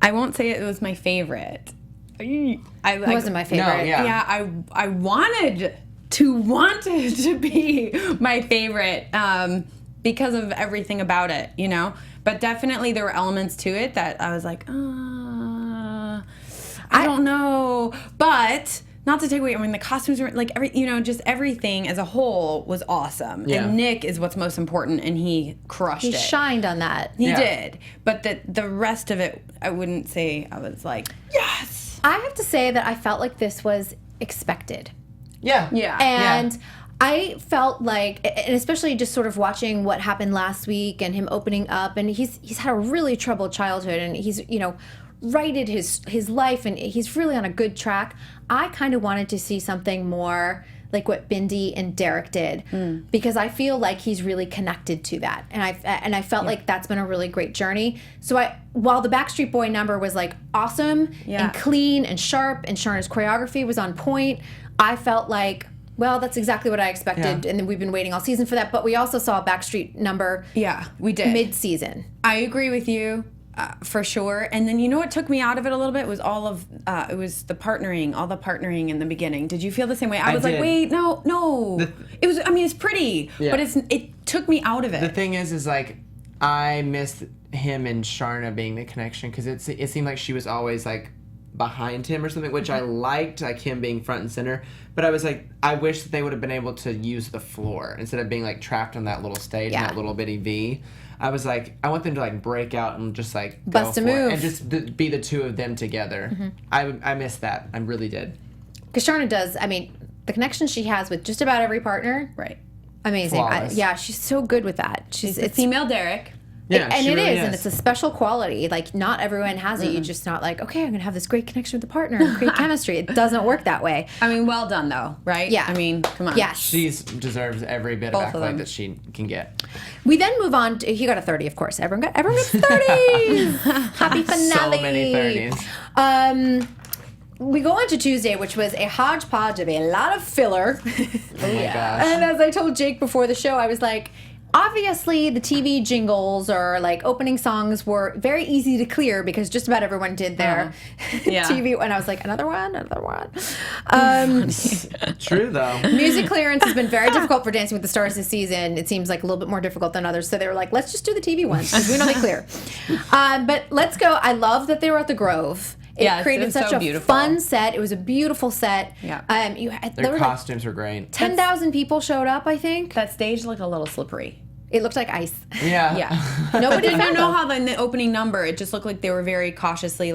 I won't say it was my favorite. It wasn't my favorite. No, yeah. I wanted to be my favorite because of everything about it, you know? But definitely there were elements to it that I was like, I don't know. But not to take away, I mean, the costumes were like, just everything as a whole was awesome. Yeah. And Nick is what's most important, and he crushed it. He shined on that. He did. But the rest of it, I wouldn't say I was like, yes. I have to say that I felt like this was expected. Yeah. And I felt like, and especially just sort of watching what happened last week and him opening up, and he's had a really troubled childhood, and he's, righted his life, and he's really on a good track. I kind of wanted to see something more like what Bindi and Derek did, because I feel like he's really connected to that, and I felt like that's been a really great journey. So while the Backstreet Boy number was like awesome and clean and sharp, and Sharna's choreography was on point, I felt like, well, that's exactly what I expected, and then we've been waiting all season for that. But we also saw a Backstreet number. Yeah, we did. Mid-season. I agree with you. For sure. And then, what took me out of it a little bit was it was the partnering, all the partnering in the beginning. Did you feel the same way? I was like, wait, no. It was, it's pretty, but it took me out of it. The thing is like, I missed him and Sharna being the connection, because it seemed like she was always like behind him or something, which I liked, like him being front and center. But I was like, I wish that they would have been able to use the floor instead of being like trapped on that little stage in that little bitty V. I was like, I want them to like break out and just like bust a move and just be the two of them together. Mm-hmm. I missed that. I really did. Because Sharna does. I mean, the connection she has with just about every partner, right? Amazing. Flawless. She's so good with that. She's a female Derek. Yeah, and she it really is, and it's a special quality. Like, not everyone has it. You're just not like, okay, I'm gonna have this great connection with the partner, and great chemistry. It doesn't work that way. I mean, well done though, right? Yeah. I mean, come on. Yes. She deserves every bit Both of of accolade them. that she can get. We then move on. He got a 30, of course. Everyone gets 30s. Happy finale. So many 30s. We go on to Tuesday, which was a hodgepodge of a lot of filler. Oh my gosh. And as I told Jake before the show, I was like, obviously the TV jingles or like opening songs were very easy to clear because just about everyone did their Yeah. TV. And I was like, another one. True though. Music clearance has been very difficult for Dancing with the Stars this season. It seems like a little bit more difficult than others. So they were like, let's just do the TV ones because we know they clear. But let's go. I love that they were at the Grove. It Yes, it created was such so a beautiful. fun set. It was a beautiful set. Yeah. There Their were like costumes were great. 10,000 people showed up, I think. That stage looked a little slippery. It looked like ice. Yeah. Yeah. Nobody Did you found know them. how in the opening number it just looked like they were very cautiously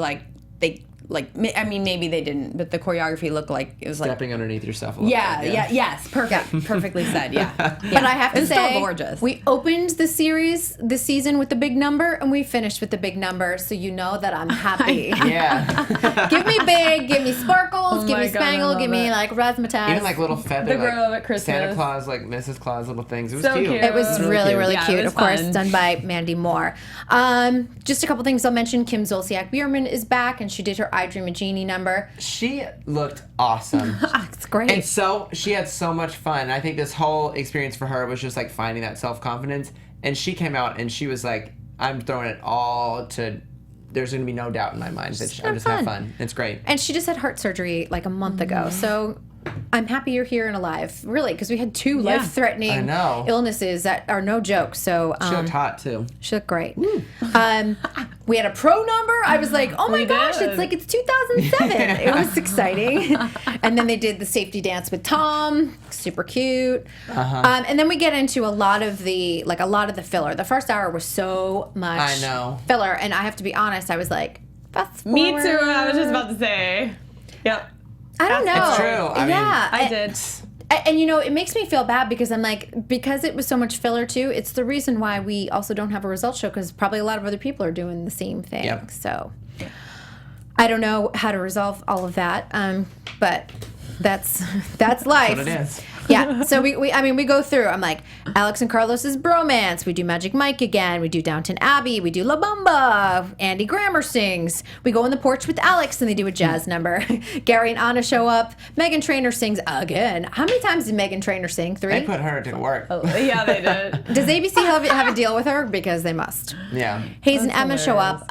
I mean maybe they didn't, but the choreography looked like it was like Stepping underneath yourself a little yeah, bit. yes, perfectly said, yeah. But I have to It's say, still gorgeous. we opened the series this season with the big number, and we finished with the big number. So you know that I'm happy. Yeah. Give me big, give me sparkles, give my me God, I spangle, love give me it. like razzmatazz. Even like little feather, The Grove like at Christmas. Santa Claus, like Mrs. Claus, little things. It was So cute. cute. It was really, really Yeah, it cute. was Of course, fun. done by Mandy Moore. Just a couple things I'll mention. Kim Zolciak-Biermann is back, and she did her I Dream a Genie number. She looked awesome. It's great. And so she had so much fun. I think this whole experience for her was just like finding that self-confidence. And she came out and she was like, I'm throwing it all to, there's going to be no doubt in my mind that I'm just have have fun. fun. It's great. And she just had heart surgery like a month ago. So I'm happy you're here and alive. Really, because we had two I life-threatening know. illnesses that are no joke. So She looked hot too. she looked great. We had a pro number. I was like, oh my We gosh, did. it's like it's 2007. It was exciting. And then they did the safety dance with Tom. Super cute. And then we get into a lot of the filler. The first hour was so much I know. filler. And I have to be honest, I was like, fast Me forward. too, I was just about to say. Yep. I don't know. It's true. I mean, yeah. I did. And you know, it makes me feel bad because I'm like, because it was so much filler too, it's the reason why we also don't have a results show because probably a lot of other people are doing the same thing. Yep. So I don't know how to resolve all of that, but that's life. That's what it is. Yeah. So we go through. I'm like, Alex and Carlos's bromance. We do Magic Mike again. We do Downton Abbey. We do La Bamba. Andy Grammer sings. We go on the porch with Alex and they do a jazz number. Gary and Anna show up. Megan Trainor sings again. How many times did Megan Trainor sing? 3? They put her to work. Yeah, they did. Does ABC have a deal with her? Because they must. Yeah. Hayes and Emma show up.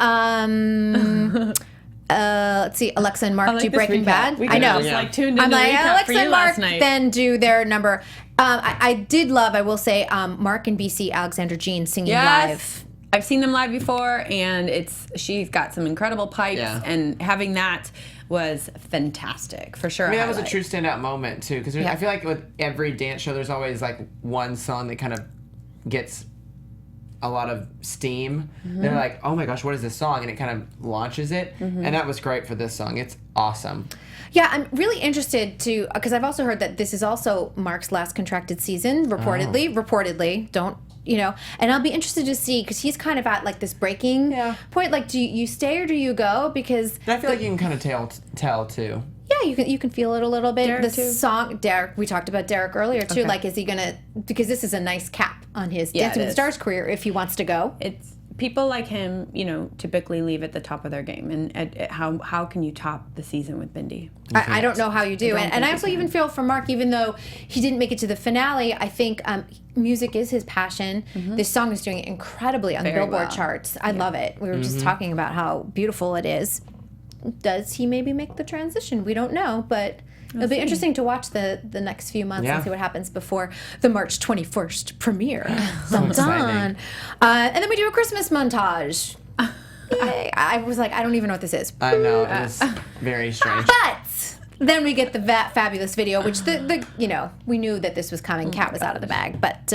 Let's see, Alexa and Mark like do this Breaking recap. Bad. We I know. just, like, tuned I'm into like, the recap Alexa for you and Mark last night. then do their number. I did love, I will say, Mark and BC Alexander Jean singing live. Yes. I've seen them live before, and she's got some incredible pipes, Yeah. and having that was fantastic for sure. I mean, that was a true standout moment too, because Yeah. I feel like with every dance show, there's always like one song that kind of gets a lot of steam. They're like, oh my gosh, what is this song? And it kind of launches it. And that was great for this song. It's awesome. Yeah, I'm really interested to, because I've also heard that this is also Mark's last contracted season, reportedly, don't, you know, and I'll be interested to see, because he's kind of at like this breaking point, like, do you stay or do you go? Because And I feel like you can kind of tell too. yeah, you can feel it a little bit. Derek, the too. song, Derek, we talked about Derek earlier too. Okay. Like, is he gonna? Because this is a nice cap on his Yeah, Dancing it with the is. Stars career if he wants to go. It's people like him, you know, typically leave at the top of their game, and how can you top the season with Bindi? I don't know how you do, don't and think I you also can. even feel for Mark, even though he didn't make it to the finale. I think music is his passion. This song is doing incredibly on the Very Billboard well. charts. I love it. We were just talking about how beautiful it is. Does he maybe make the transition? We don't know, but it'll be interesting to watch the next few months Yeah. and see what happens before the March 21st premiere. So Dun, exciting. dun. And then we do a Christmas montage. I was like, I don't even know what this is. I know. It was very strange. But then we get the fabulous video, which the you know, we knew that this was coming. Kat was out of the bag, but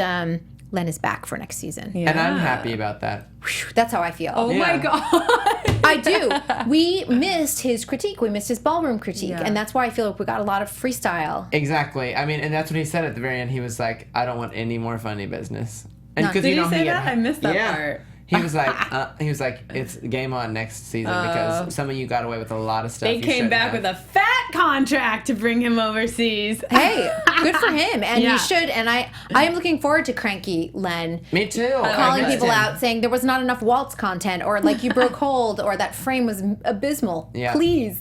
Len is back for next season. Yeah. And I'm happy about that. Whew, that's how I feel. Oh my Yeah. god! I do. We missed his critique. We missed his ballroom critique, Yeah. and that's why I feel like we got a lot of freestyle. Exactly. I mean, and that's what he said at the very end. He was like, I don't want any more funny business. And None. because Did you he know say he that? I missed that yeah. part. He was like, it's game on next season because some of you got away with a lot of stuff. They came back with a fat contract to bring him overseas. Hey, good for him, and he should. And I am looking forward to Cranky Len. Me too. Calling people out, saying there was not enough waltz content, or like you broke hold, or that frame was abysmal. Yeah. Please,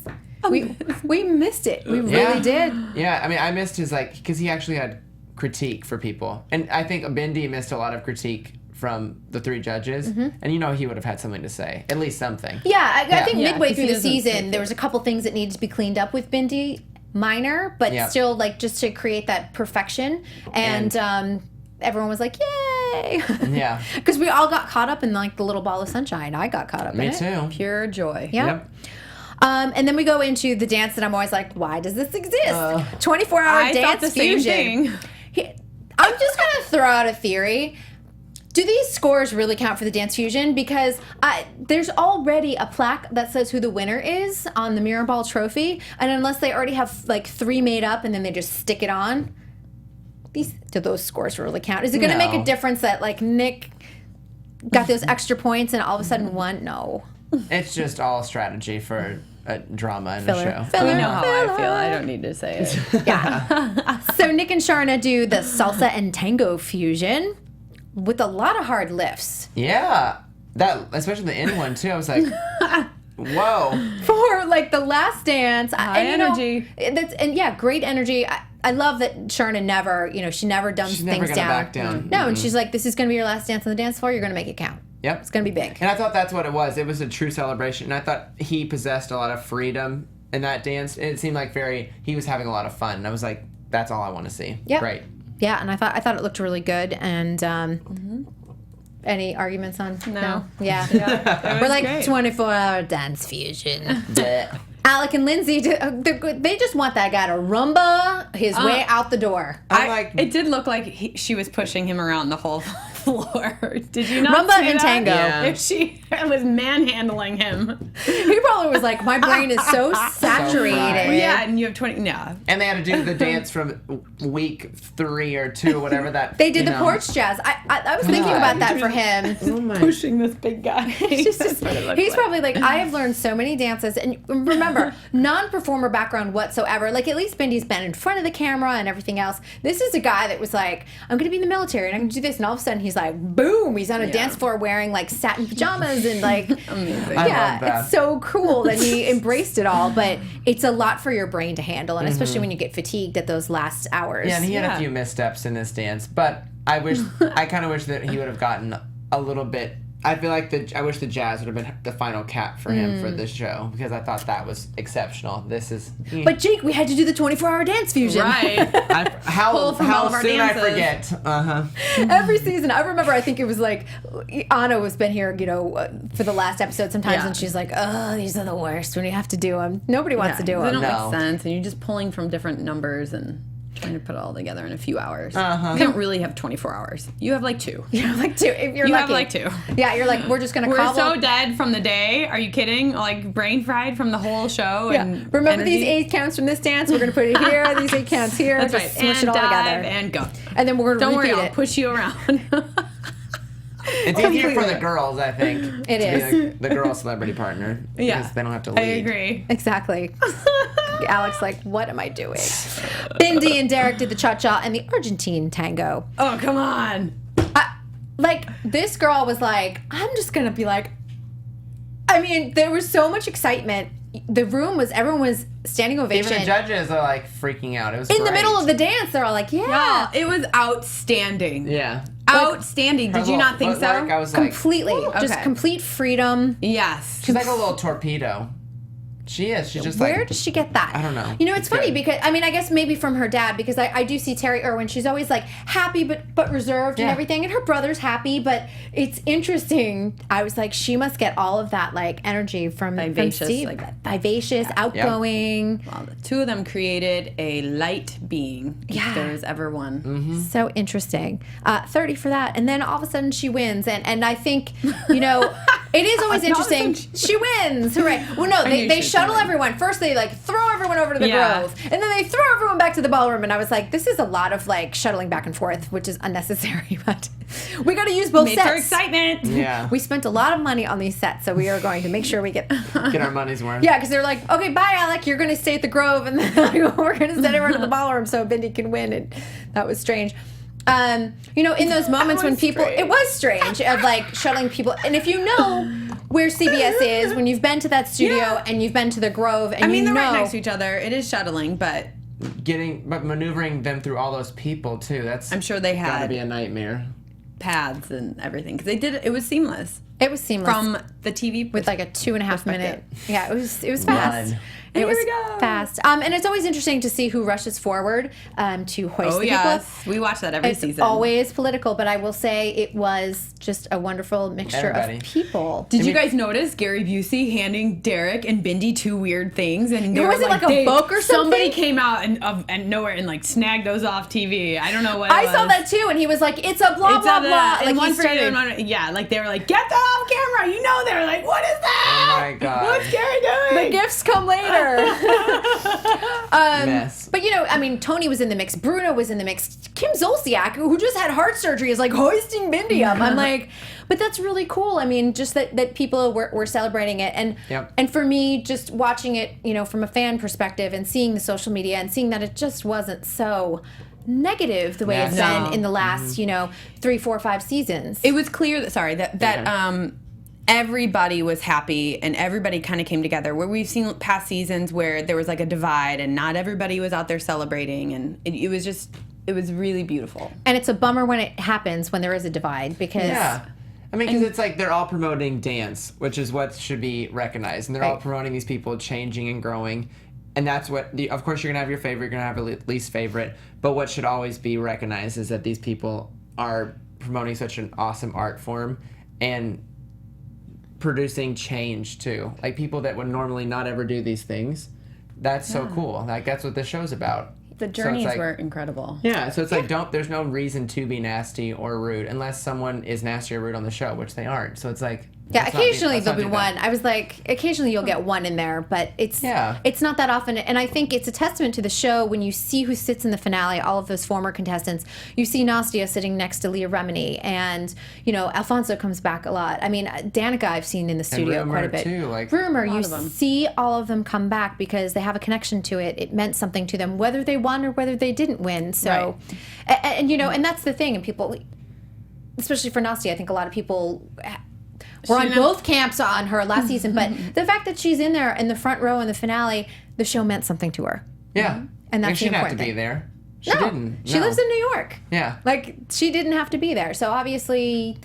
we missed it. We really did. Yeah, I mean, I missed his because he actually had critique for people, and I think Bindi missed a lot of critique from the 3 judges, and he would have had something to say, at least something. Yeah, I think midway 'cause through he the season, there was a couple things that needed to be cleaned up with Bindi, minor, but still like just to create that perfection, and everyone was like, yay! Yeah. Because we all got caught up in like the little ball of sunshine. I got caught up in it. Me too. Pure joy. Yeah. Yep. And then we go into the dance that I'm always like, why does this exist? 24-hour I dance thought the fusion. same thing. I'm just going to throw out a theory. Do these scores really count for the dance fusion? Because there's already a plaque that says who the winner is on the Mirror Ball trophy. And unless they already have like 3 made up and then they just stick it on, do those scores really count? Is it going to make a difference that like Nick got those extra points and all of a sudden won? No. It's just all strategy for a drama and a show. Filler. You know how I feel. I don't need to say it. Yeah. So Nick and Sharna do the salsa and tango fusion with a lot of hard lifts. Yeah. That, especially the end one too. I was like, whoa. For like the last dance. High energy. Great energy. I love that Sharna never, she never dumbs She's things never gonna down. back down. No, and she's like, this is going to be your last dance on the dance floor. You're going to make it count. Yep. It's going to be big. And I thought that's what it was. It was a true celebration. And I thought he possessed a lot of freedom in that dance. It seemed like he was having a lot of fun. And I was like, that's all I want to see. Yep. Great. Yeah, and I thought it looked really good. And any arguments on? No. Yeah. We're like great. 24-hour dance fusion. Alec and Lindsay, they just want that guy to rumba his way out the door. It did look like she was pushing him around the whole floor. Did you not Rumba see and that? tango. Yeah. If she was manhandling him. He probably was like, my brain is so saturated. fried. Yeah, and you have 20. No. And they had to do the dance from week 3 or 2 or whatever that. They did the porch jazz. I was thinking about that for him. Pushing this big guy. He's probably like, I have learned so many dances. And remember, non-performer background whatsoever. Like, at least Bindi's been in front of the camera and everything else. This is a guy that was like, I'm going to be in the military and I'm going to do this. And all of a sudden, he's like, boom, he's on a dance floor wearing like satin pajamas and like, Amazing. I love that. it's so cool that he embraced it all. But it's a lot for your brain to handle. And especially when you get fatigued at those last hours. Yeah, and he had a few missteps in this dance. But I kind of wish that he would have gotten a little bit. I feel like I wish the jazz would have been the final cap for him for this show because I thought that was exceptional. This is. But Jake, we had to do the 24-hour dance fusion. Right. How from all of our soon dances. I forget. Every season, I remember. I think it was like Anna has been here, for the last episode sometimes, and she's like, "Oh, these are the worst when you have to do them. Nobody wants to do They them." don't No. make sense, and you're just pulling from different numbers and trying to put it all together in a few hours. You don't really have 24 hours. You have like 2. You have like 2. If you're You lucky. have like 2. Yeah, you're like, we're just gonna We're cobble. so dead from the day. Are you kidding? Like brain fried from the whole show. Yeah. And Remember energy? these 8 counts from this dance? We're gonna put it here. These 8 counts here. That's just right. smush And it all dive together. and go. And then we're gonna Don't worry, repeat I'll it. push you around. It's easier for the girls, I think. It to is. be the girl celebrity partner. Yeah. Because they don't have to lead. I agree. Exactly. Alex, like, what am I doing? Bindi and Derek did the cha-cha and the Argentine tango. Oh, come on. Like, this girl was like, I'm just gonna be like, I mean, there was so much excitement. Everyone was standing ovation. Even the judges are like freaking out. It was In the great. middle of the dance, they're all like, yeah. It was outstanding. Yeah. Outstanding. Did you not think so? Footwork, I was like, Completely. Just okay. complete freedom. Yes. she's like a little torpedo. She is. She's just Where like. does she get that? I don't know. It's It's funny good. because, I mean, I guess maybe from her dad, because I do see Terry Irwin. She's always like happy but reserved and Yeah. everything. And her brother's happy, but it's interesting. I was like, she must get all of that like energy from Vivacious, Steve. like- Vivacious, outgoing. Well, the 2 of them created a light being. Yeah. If there is ever one. So interesting. 30 for that. And then all of a sudden she wins. And I think, It is always interesting. She wins. Hooray. Well, no, they shuttle everyone. First, they like throw everyone over to the Grove. And then they throw everyone back to the ballroom. And I was like, this is a lot of like shuttling back and forth, which is unnecessary. But we got to use both sets. For excitement. Yeah. We spent a lot of money on these sets, so we are going to make sure we get our money's worth. Yeah, because they're like, okay, bye, Alec. You're going to stay at the Grove, and then we're going to send everyone to the ballroom so Bindi can win. And that was strange. You know, in those moments when people, it was strange of like shuttling people. And if you know where CBS is, when you've been to that studio and you've been to the Grove, and they're right next to each other. It is shuttling, but maneuvering them through all those people too. That's I'm sure they had gotta be a nightmare. Paths and everything because they did it. It was seamless. It was seamless from the TV with like a 2.5 minute. Yeah, it was fast. And it was here we go. Fast. And it's always interesting to see who rushes forward to hoist the people. We watch that every season. It's always political, but I will say it was just a wonderful mixture of people. Did you guys notice Gary Busey handing Derek and Bindi 2 weird things? And it wasn't like a book or something? Somebody came out and nowhere and like snagged those off TV. I don't know what I saw that too, and he was like, it's a blah, blah, blah. And like like they were like, get that off camera. You know, they were like, what is that? Oh my God. What's Gary doing? The gifts come later. Mess. But you know, I mean, Tony was in the mix. Bruno was in the mix. Kim Zolciak, who just had heart surgery, is like hoisting Bindi up. I'm like, but that's really cool. I mean, just that people were celebrating it, and for me, just watching it, you know, from a fan perspective and seeing the social media and seeing that it just wasn't so negative the way it's been in the last, you know, 3, 4, 5 seasons. It was clear that everybody was happy and everybody kind of came together, where we've seen past seasons where there was like a divide and not everybody was out there celebrating, and it was really beautiful. And it's a bummer when it happens, when there is a divide, because I mean, because it's like they're all promoting dance, which is what should be recognized, and they're all promoting these people changing and growing, and that's what of course you're gonna have your favorite, you're gonna have a least favorite, but what should always be recognized is that these people are promoting such an awesome art form and producing change too, like people that would normally not ever do these things. That's so cool. Like that's what this show's about. The journeys were incredible. Yeah, so it's like there's no reason to be nasty or rude unless someone is nasty or rude on the show, which they aren't. So it's like occasionally there'll be one. I was like, occasionally you'll get one in there, but it's not that often. And I think it's a testament to the show when you see who sits in the finale, all of those former contestants. You see Nastia sitting next to Leah Remini, and you know Alfonso comes back a lot. I mean, Danica I've seen in the studio quite a bit. Too, like Rumor, you see all of them come back because they have a connection to it. It meant something to them, whether they won or whether they didn't win. So, and you know, and that's the thing, and people, especially for Nastia, I think a lot of people. We're on both camps on her last season, but the fact that she's in there in the front row in the finale, the show meant something to her. Yeah. And that's she the didn't have important to thing. be there. She No, didn't. she lives in New York. Yeah. Like, she didn't have to be there. So obviously,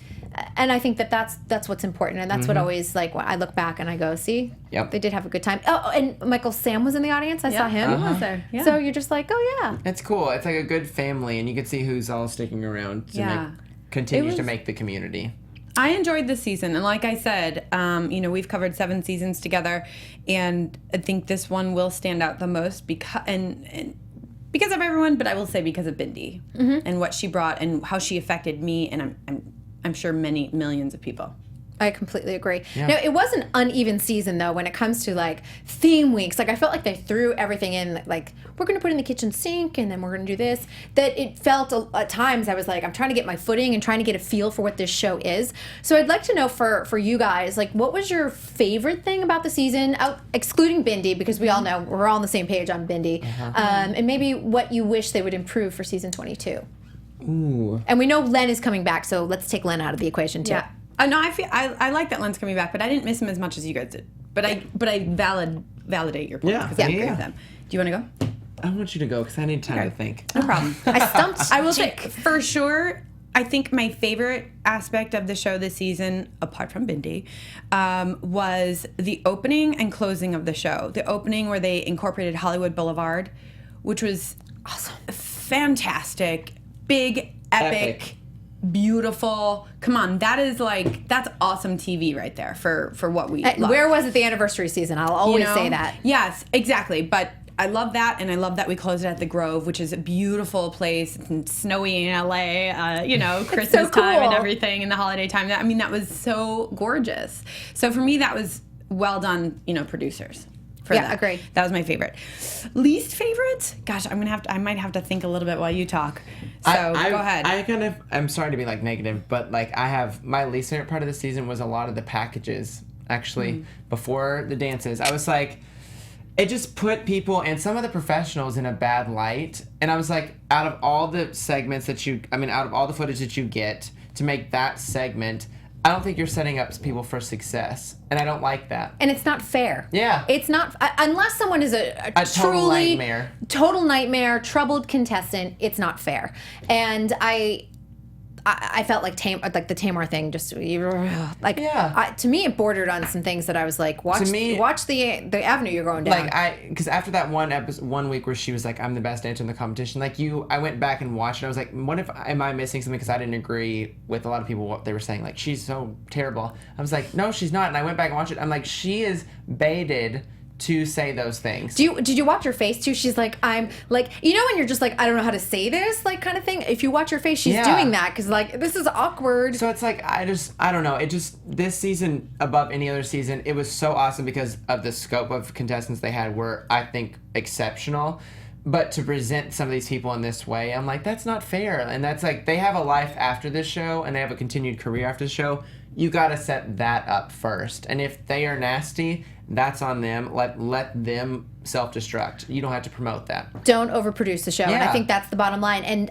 and I think that's what's important. And that's what always, like, when I look back and I go, see? Yep. They did have a good time. Oh, and Michael Sam was in the audience. I saw him. He was there. Yeah. So you're just like, oh, yeah. It's cool. It's like a good family, and you can see who's all sticking around to continue to make the community. I enjoyed this season, and like I said, you know, we've covered 7 seasons together, and I think this one will stand out the most because of everyone, but I will say because of Bindi and what she brought and how she affected me, and I'm sure many millions of people. I completely agree. Yeah. Now, it was an uneven season, though, when it comes to, like, theme weeks. Like, I felt like they threw everything in, like, we're going to put in the kitchen sink, and then we're going to do this. That it felt, at times, I was like, I'm trying to get my footing and trying to get a feel for what this show is. So I'd like to know for you guys, like, what was your favorite thing about the season, excluding Bindi, because we all know we're all on the same page on Bindi, and maybe what you wish they would improve for season 22. Ooh. And we know Len is coming back, so let's take Len out of the equation, too. Yeah. No, I like that Len's coming back, but I didn't miss him as much as you guys did. But I validate your point because I agree with them. Do you want to go? I want you to go because I need time to think. No problem. I stumped. I will say for sure. I think my favorite aspect of the show this season, apart from Bindi, was the opening and closing of the show. The opening where they incorporated Hollywood Boulevard, which was awesome, fantastic, big, epic. Beautiful. Come on, that's awesome TV right there for what we love. Where was it the anniversary season? I'll always say that. Yes, exactly. But I love that, and I love that we closed it at the Grove, which is a beautiful place. It's snowy in LA, Christmas time and everything, and the holiday time. That was so gorgeous. So for me, that was well done, producers. Agreed. That was my favorite. Least favorite? Gosh, I might have to think a little bit while you talk. So go ahead. I'm sorry to be negative, but my least favorite part of the season was a lot of the packages. Actually, before the dances, I was like, it just put people and some of the professionals in a bad light. And I was like, out of all the footage that you get to make that segment, I don't think you're setting up people for success, and I don't like that. And it's not fair. Yeah. It's not, unless someone is a truly total nightmare, troubled contestant, it's not fair. And I felt like the Tamar thing just to me it bordered on some things that I was like, watch the avenue you're going down. Because after that one week where she was like, I'm the best dancer in the competition, I went back and watched and I was like, am I missing something? Because I didn't agree with a lot of people what they were saying, like, she's so terrible. I was like, no, she's not. And I went back and watched it. I'm like, she is baited to say those things. Did you watch her face too? She's like, I'm like, when you're just like, I don't know how to say this, kind of thing. If you watch her face, she's doing that because this is awkward. So it's like, I don't know. It just, this season above any other season, it was so awesome because of the scope of contestants they had were, I think, exceptional. But to present some of these people in this way, I'm like, that's not fair. And that's like, they have a life after this show and they have a continued career after the show. You got to set that up first. And if they are nasty, that's on them. Let them self-destruct. You don't have to promote that. Don't overproduce the show. Yeah. And I think that's the bottom line. And,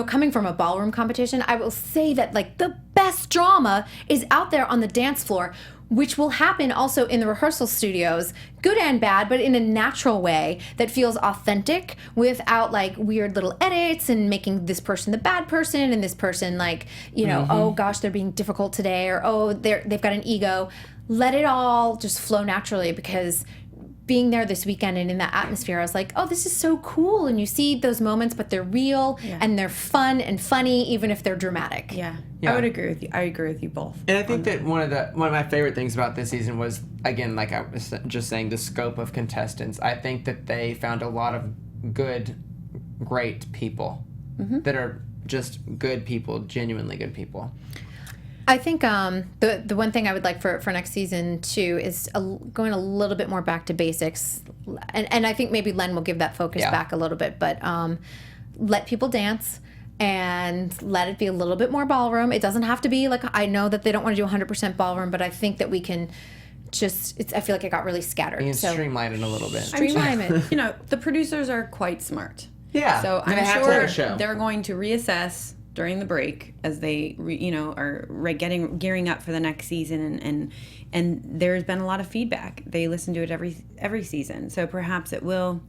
coming from a ballroom competition, I will say that, the best drama is out there on the dance floor, which will happen also in the rehearsal studios, good and bad, but in a natural way that feels authentic without weird little edits and making this person the bad person and this person oh gosh, they're being difficult today, or oh, they've got an ego. Let it all just flow naturally, because being there this weekend and in that atmosphere, I was like, oh, this is so cool. And you see those moments, but they're real and they're fun and funny, even if they're dramatic. Yeah. I would agree with you. I agree with you both. And I think that one of my favorite things about this season was, again, like I was just saying, the scope of contestants. I think that they found a lot of great people that are just good people, genuinely good people. I think the one thing I would like for next season too is going a little bit more back to basics, and I think maybe Len will give that focus back a little bit, but let people dance and let it be a little bit more ballroom. It doesn't have to be I know that they don't want to do 100% ballroom, but I think that we can I feel like it got really scattered. You can streamline it a little bit. Streamline it. The producers are quite smart. Yeah. So I'm sure they're going to reassess during the break as they are gearing up for the next season, and there's been a lot of feedback. They listen to it every season, so perhaps that will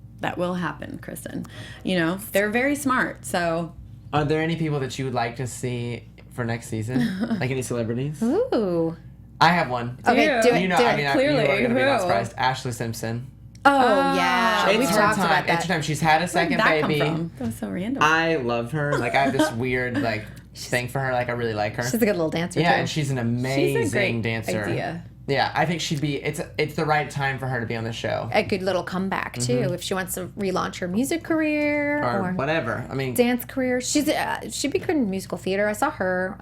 happen, Kristen. They're very smart. So are there any people that you would like to see for next season? Like any celebrities? Ooh, I have one. Okay, do it. Clearly, you are going to be not surprised. Ashley Simpson. Oh, yeah. It's we her talked time. about that. It's her time. She's had a second baby. That was so random. I love her. I have this weird thing for her. I really like her. She's a good little dancer, yeah, too. And she's an amazing she's a great dancer. Idea. Yeah, I think she'd be. It's the right time for her to be on the show. A good little comeback too, if she wants to relaunch her music career or whatever. I mean, dance career. She'd be good in musical theater. I saw her.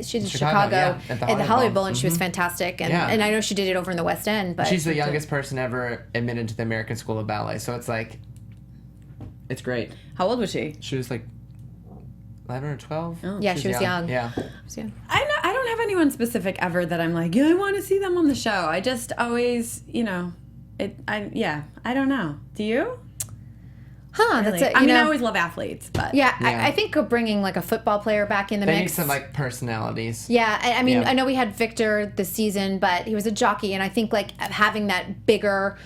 She's in Chicago at the Hollywood Bowl, and she was fantastic. And and I know she did it over in the West End. But she's the youngest person ever admitted to the American School of Ballet. So it's great. How old was she? She was 11 or 12? Oh. Yeah, she was young. Yeah. She was young. I don't have anyone specific ever that I'm like, I want to see them on the show. I just always, I don't know. Do you? Huh, Really? that's it. I always love athletes, but... Yeah, I think bringing a football player back in the mix. They need some personalities. Yeah, I know we had Victor this season, but he was a jockey, and I think having that bigger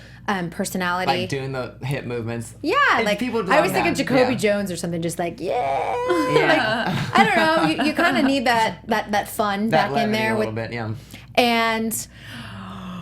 personality. Doing the hip movements. Yeah, people I always think of Jacoby Jones or something, just I don't know, you kind of need that fun that back in there. A little bit, yeah. And...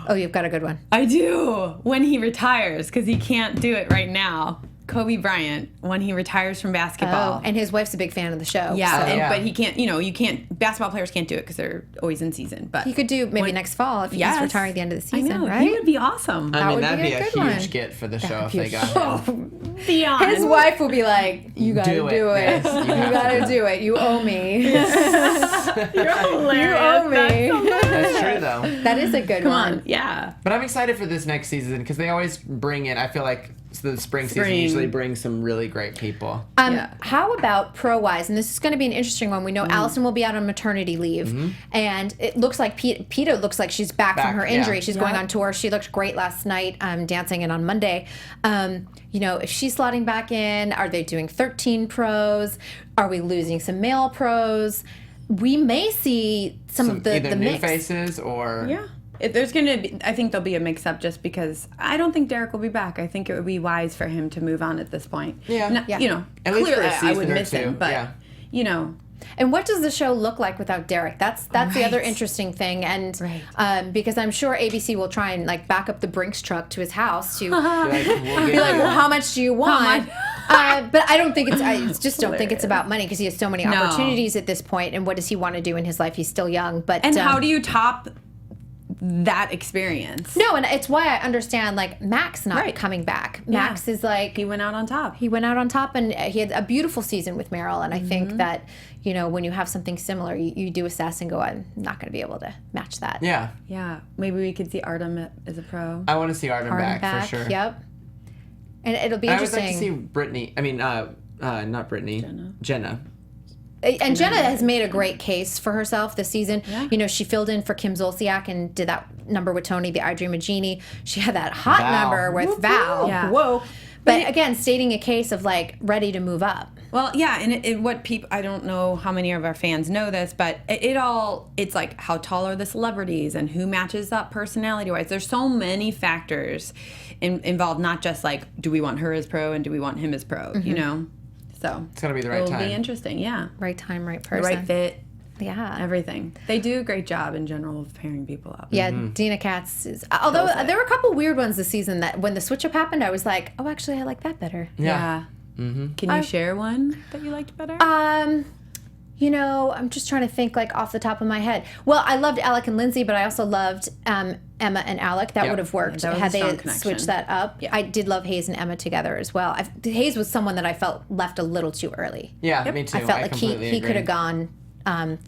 Oh, you've got a good one. I do. When he retires, because he can't do it right now. Kobe Bryant when he retires from basketball. Oh, and his wife's a big fan of the show. Yeah, so. but he can't. Basketball players can't do it because they're always in season. But He could do maybe next fall if he's retiring at the end of the season, I know. right? He would be awesome. I mean, would that'd be be a a good huge one. get for the show if be a they got him. Beyond. His wife will be like, "You gotta Do it. do it. Yes, you you have gotta to. do it. You owe me. You're hilarious. You owe me." That's true, though. That is a good Come one. on. Yeah. But I'm excited for this next season because they always bring in, I feel like the spring season usually brings some really great people. Yeah. How about pro-wise? And this is going to be an interesting one. We know Allison will be out on maternity leave. And it looks like Peta looks like she's back from her injury. yeah. She's going on tour. She looked great last night dancing and on Monday. If she's slotting back in, are they doing 13 pros? Are we losing some male pros? We may see some of the either new mix. faces or Yeah. I think there'll be a mix up just because I don't think Derek will be back. I think it would be wise for him to move on at this point. Yeah. At least for clearly a season I would or miss him, two, but yeah. And what does the show look like without Derek? That's the other interesting thing. And because I'm sure ABC will try and back up the Brinks truck to his house to We'll be like, well, how much do you want? But I don't think I just don't think it's about money because he has so many opportunities at this point. And what does he want to do in his life? He's still young. But And how do you top that experience? No, and it's why I understand Max not coming back. Max is he went out on top. He went out on top, and he had a beautiful season with Meryl. And I think that when you have something similar, you do assess and go, I'm not going to be able to match that. Yeah. Yeah. Maybe we could see Artem as a pro. I want to see Arden Arden back, for sure. Yep. And it'll be I would interesting. like to see Brittany. I mean, not Brittany. Jenna. And Jenna has made a great case for herself this season. Yeah. She filled in for Kim Zolciak and did that number with Tony, the I Dream of Jeannie. She had that hot Val. number with Val. Yeah. Whoa. But again, stating a case of ready to move up. Well, yeah, and what people, I don't know how many of our fans know this, but it's like how tall are the celebrities and who matches up personality-wise. There's so many factors involved, not just do we want her as pro and do we want him as pro, So it's gonna be the right it'll time. be interesting, yeah. Right time, right The person. right fit, Yeah. everything. They do a great job in general of pairing people up. Yeah, Dina Katz is. Although there were a couple weird ones this season that when the switch up happened, I was like, oh, actually, I like that better. Yeah. Can you share one that you liked better? I'm just trying to think off the top of my head. Well, I loved Alec and Lindsay, but I also loved Emma and Alec. That would have worked that was had a strong they connection. switched that up. Yeah. I did love Hayes and Emma together as well. Hayes was someone that I felt left a little too early. Yeah, me too. I felt like completely he agree. could have gone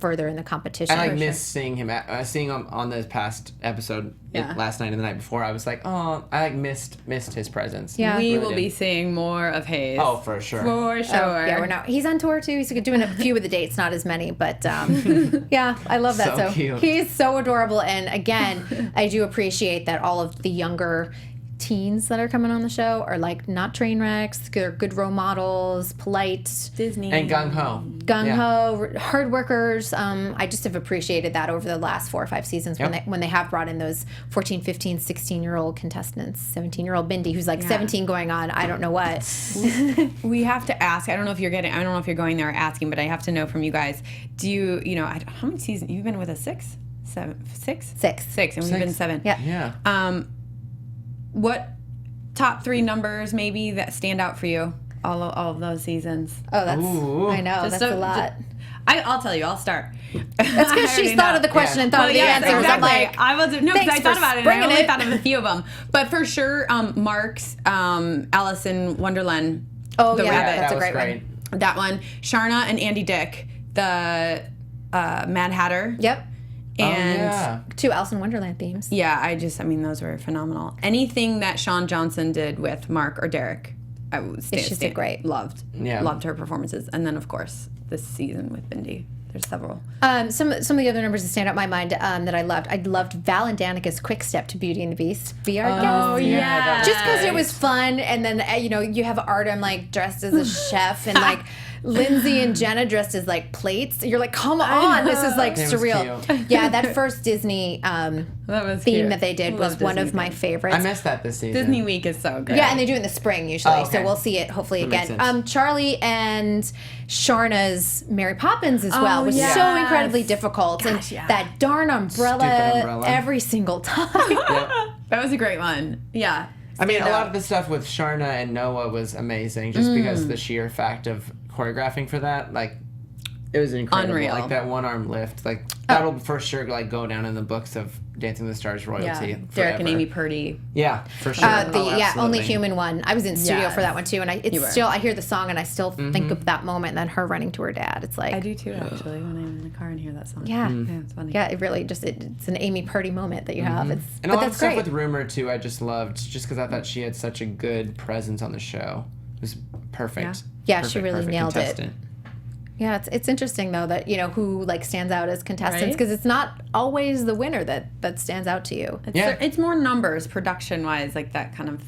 further in the competition. I missed seeing him seeing him on this past episode last night and the night before. I was like, oh, I missed his presence. Yeah. We Really will did. be seeing more of Hayes. Oh, for sure. For sure. Oh, yeah, we're not. He's on tour too. He's doing a few of the dates, not as many, but yeah, I love that. So cute. He's so adorable, and again, I do appreciate that all of the younger teens that are coming on the show are not train wrecks. They're good role models, polite, Disney. And gung ho. gung-ho, hard workers. I just have appreciated that over the last 4 or 5 seasons when they have brought in those 14, 15, 16-year-old contestants, 17-year-old Bindi, who's 17 going on I don't know what. We have to ask. I don't know if you're going there or asking, but I have to know from you guys. Do you how many seasons you've been with us? 6, 7, 6, 6, and we've been 7. Yeah. Yeah. What top 3 numbers maybe that stand out for you? All of those seasons. Oh, that's Ooh. I know that's a lot. I'll tell you. I'll start. That's because she's thought of the question and thought of the answers. Exactly. I'm like, I was no, because thanks I thought for about it. And I bringing only it. thought of a few of them, but for sure, Mark's Alice in Wonderland. oh the yeah, rabbit. that's that a was great one. That one. Sharna and Andy Dick, the Mad Hatter. Yep. And yeah. 2 Alice in Wonderland themes. yeah, those were phenomenal. Anything that Sean Johnson did with Mark or Derek, I would She did great. Loved her performances. And then, of course, this season with Bindi. There's several. Some of the other numbers that stand out in my mind that I loved Val and Danica's quick step to Beauty and the Beast. Be our guest. yeah. Just because it was fun, and then you have Artem dressed as a chef, and Lindsay and Jenna dressed as plates. You're like, come on, this is It was surreal. cute. Yeah, that first Disney That was theme cute. that they did was Love one Disney of my things. favorites. I missed that this season. Disney Week is so good. Yeah, and they do it in the spring usually, Oh, okay. so we'll see it hopefully That makes again. sense. Charlie and Sharna's Mary Poppins as well was so yes. incredibly difficult, and yeah. that darn umbrella, Stupid umbrella. every single time. Yep. That was a great one. Yeah. I mean, a stand lot out. of the stuff with Sharna and Noah was amazing, just because the sheer fact of choreographing for that, like, it was incredible. Unreal. Like that one arm lift, like that'll for sure like go down in the books of Dancing with the Stars royalty. Yeah, Derek forever. and Amy Purdy. Yeah, for sure. The Oh, Only absolutely. Human one. I was in studio Yes. for that one too, and I hear the song and I still think of that moment, and then her running to her dad. It's like I do too, actually, when I'm in the car and hear that song. Yeah. Yeah, it's funny. Yeah, it really it's an Amy Purdy moment that you have. It's And but a lot of that's stuff great. with Rumor too, I just loved, just because I thought she had such a good presence on the show. It was perfect. Yeah, she really nailed it. contestant. Yeah, it's interesting though that who like stands out as contestants, Right? because it's not always the winner that stands out to you. It's more numbers, production-wise, like that kind of,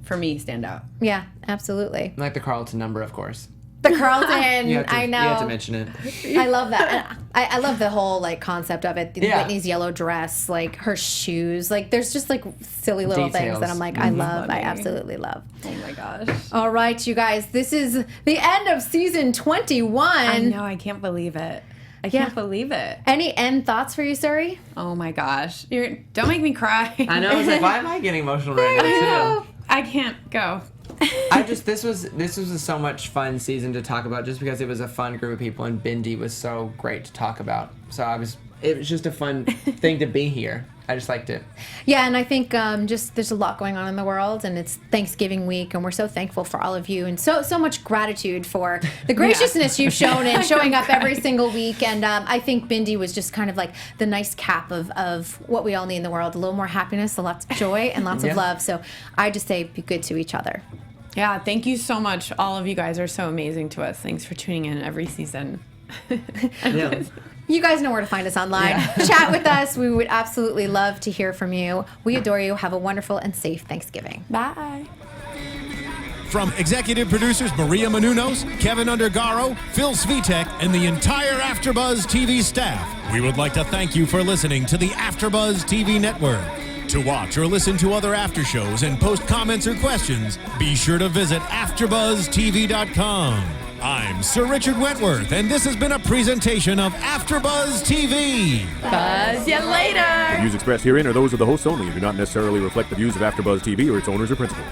for me, stand out. Yeah, absolutely. Like the Carlton number, of course. The Carlton, You have to, I know. You have to mention it. I love that. And I love the whole like concept of it. Yeah. Whitney's yellow dress, like her shoes, like there's just like silly little things Details. that I'm like, I love. I Funny. absolutely love. Oh my gosh. All right, you guys, this is the end of season 21. I know, I can't believe it. I can't believe it. Any end thoughts for you, Suri? Oh my gosh. Don't make me cry. I know. I was like, why am I getting emotional right now? Too? I can't go. This was a so much fun season to talk about, just because it was a fun group of people, and Bindi was so great to talk about. So it was just a fun thing to be here. I just liked it. Yeah, and I think just there's a lot going on in the world, and it's Thanksgiving week, and we're so thankful for all of you, and so much gratitude for the graciousness you've shown in showing up every single week. And I think Bindi was just kind of like the nice cap of what we all need in the world: a little more happiness, lots of joy, and lots of love. So I just say, be good to each other. Yeah, thank you so much. All of you guys are so amazing to us. Thanks for tuning in every season. Yeah. You guys know where to find us online. Chat with us. We would absolutely love to hear from you. We adore you. Have a wonderful and safe Thanksgiving. Bye. From executive producers Maria Menounos, Kevin Undergaro, Phil Svitek, and the entire AfterBuzz TV staff, we would like to thank you for listening to the AfterBuzz TV network. To watch or listen to other after shows and post comments or questions, be sure to visit AfterBuzzTV.com. I'm Sir Richard Wentworth, and this has been a presentation of AfterBuzz TV. Buzz you later. The views expressed herein are those of the hosts only and do not necessarily reflect the views of AfterBuzz TV or its owners or principals.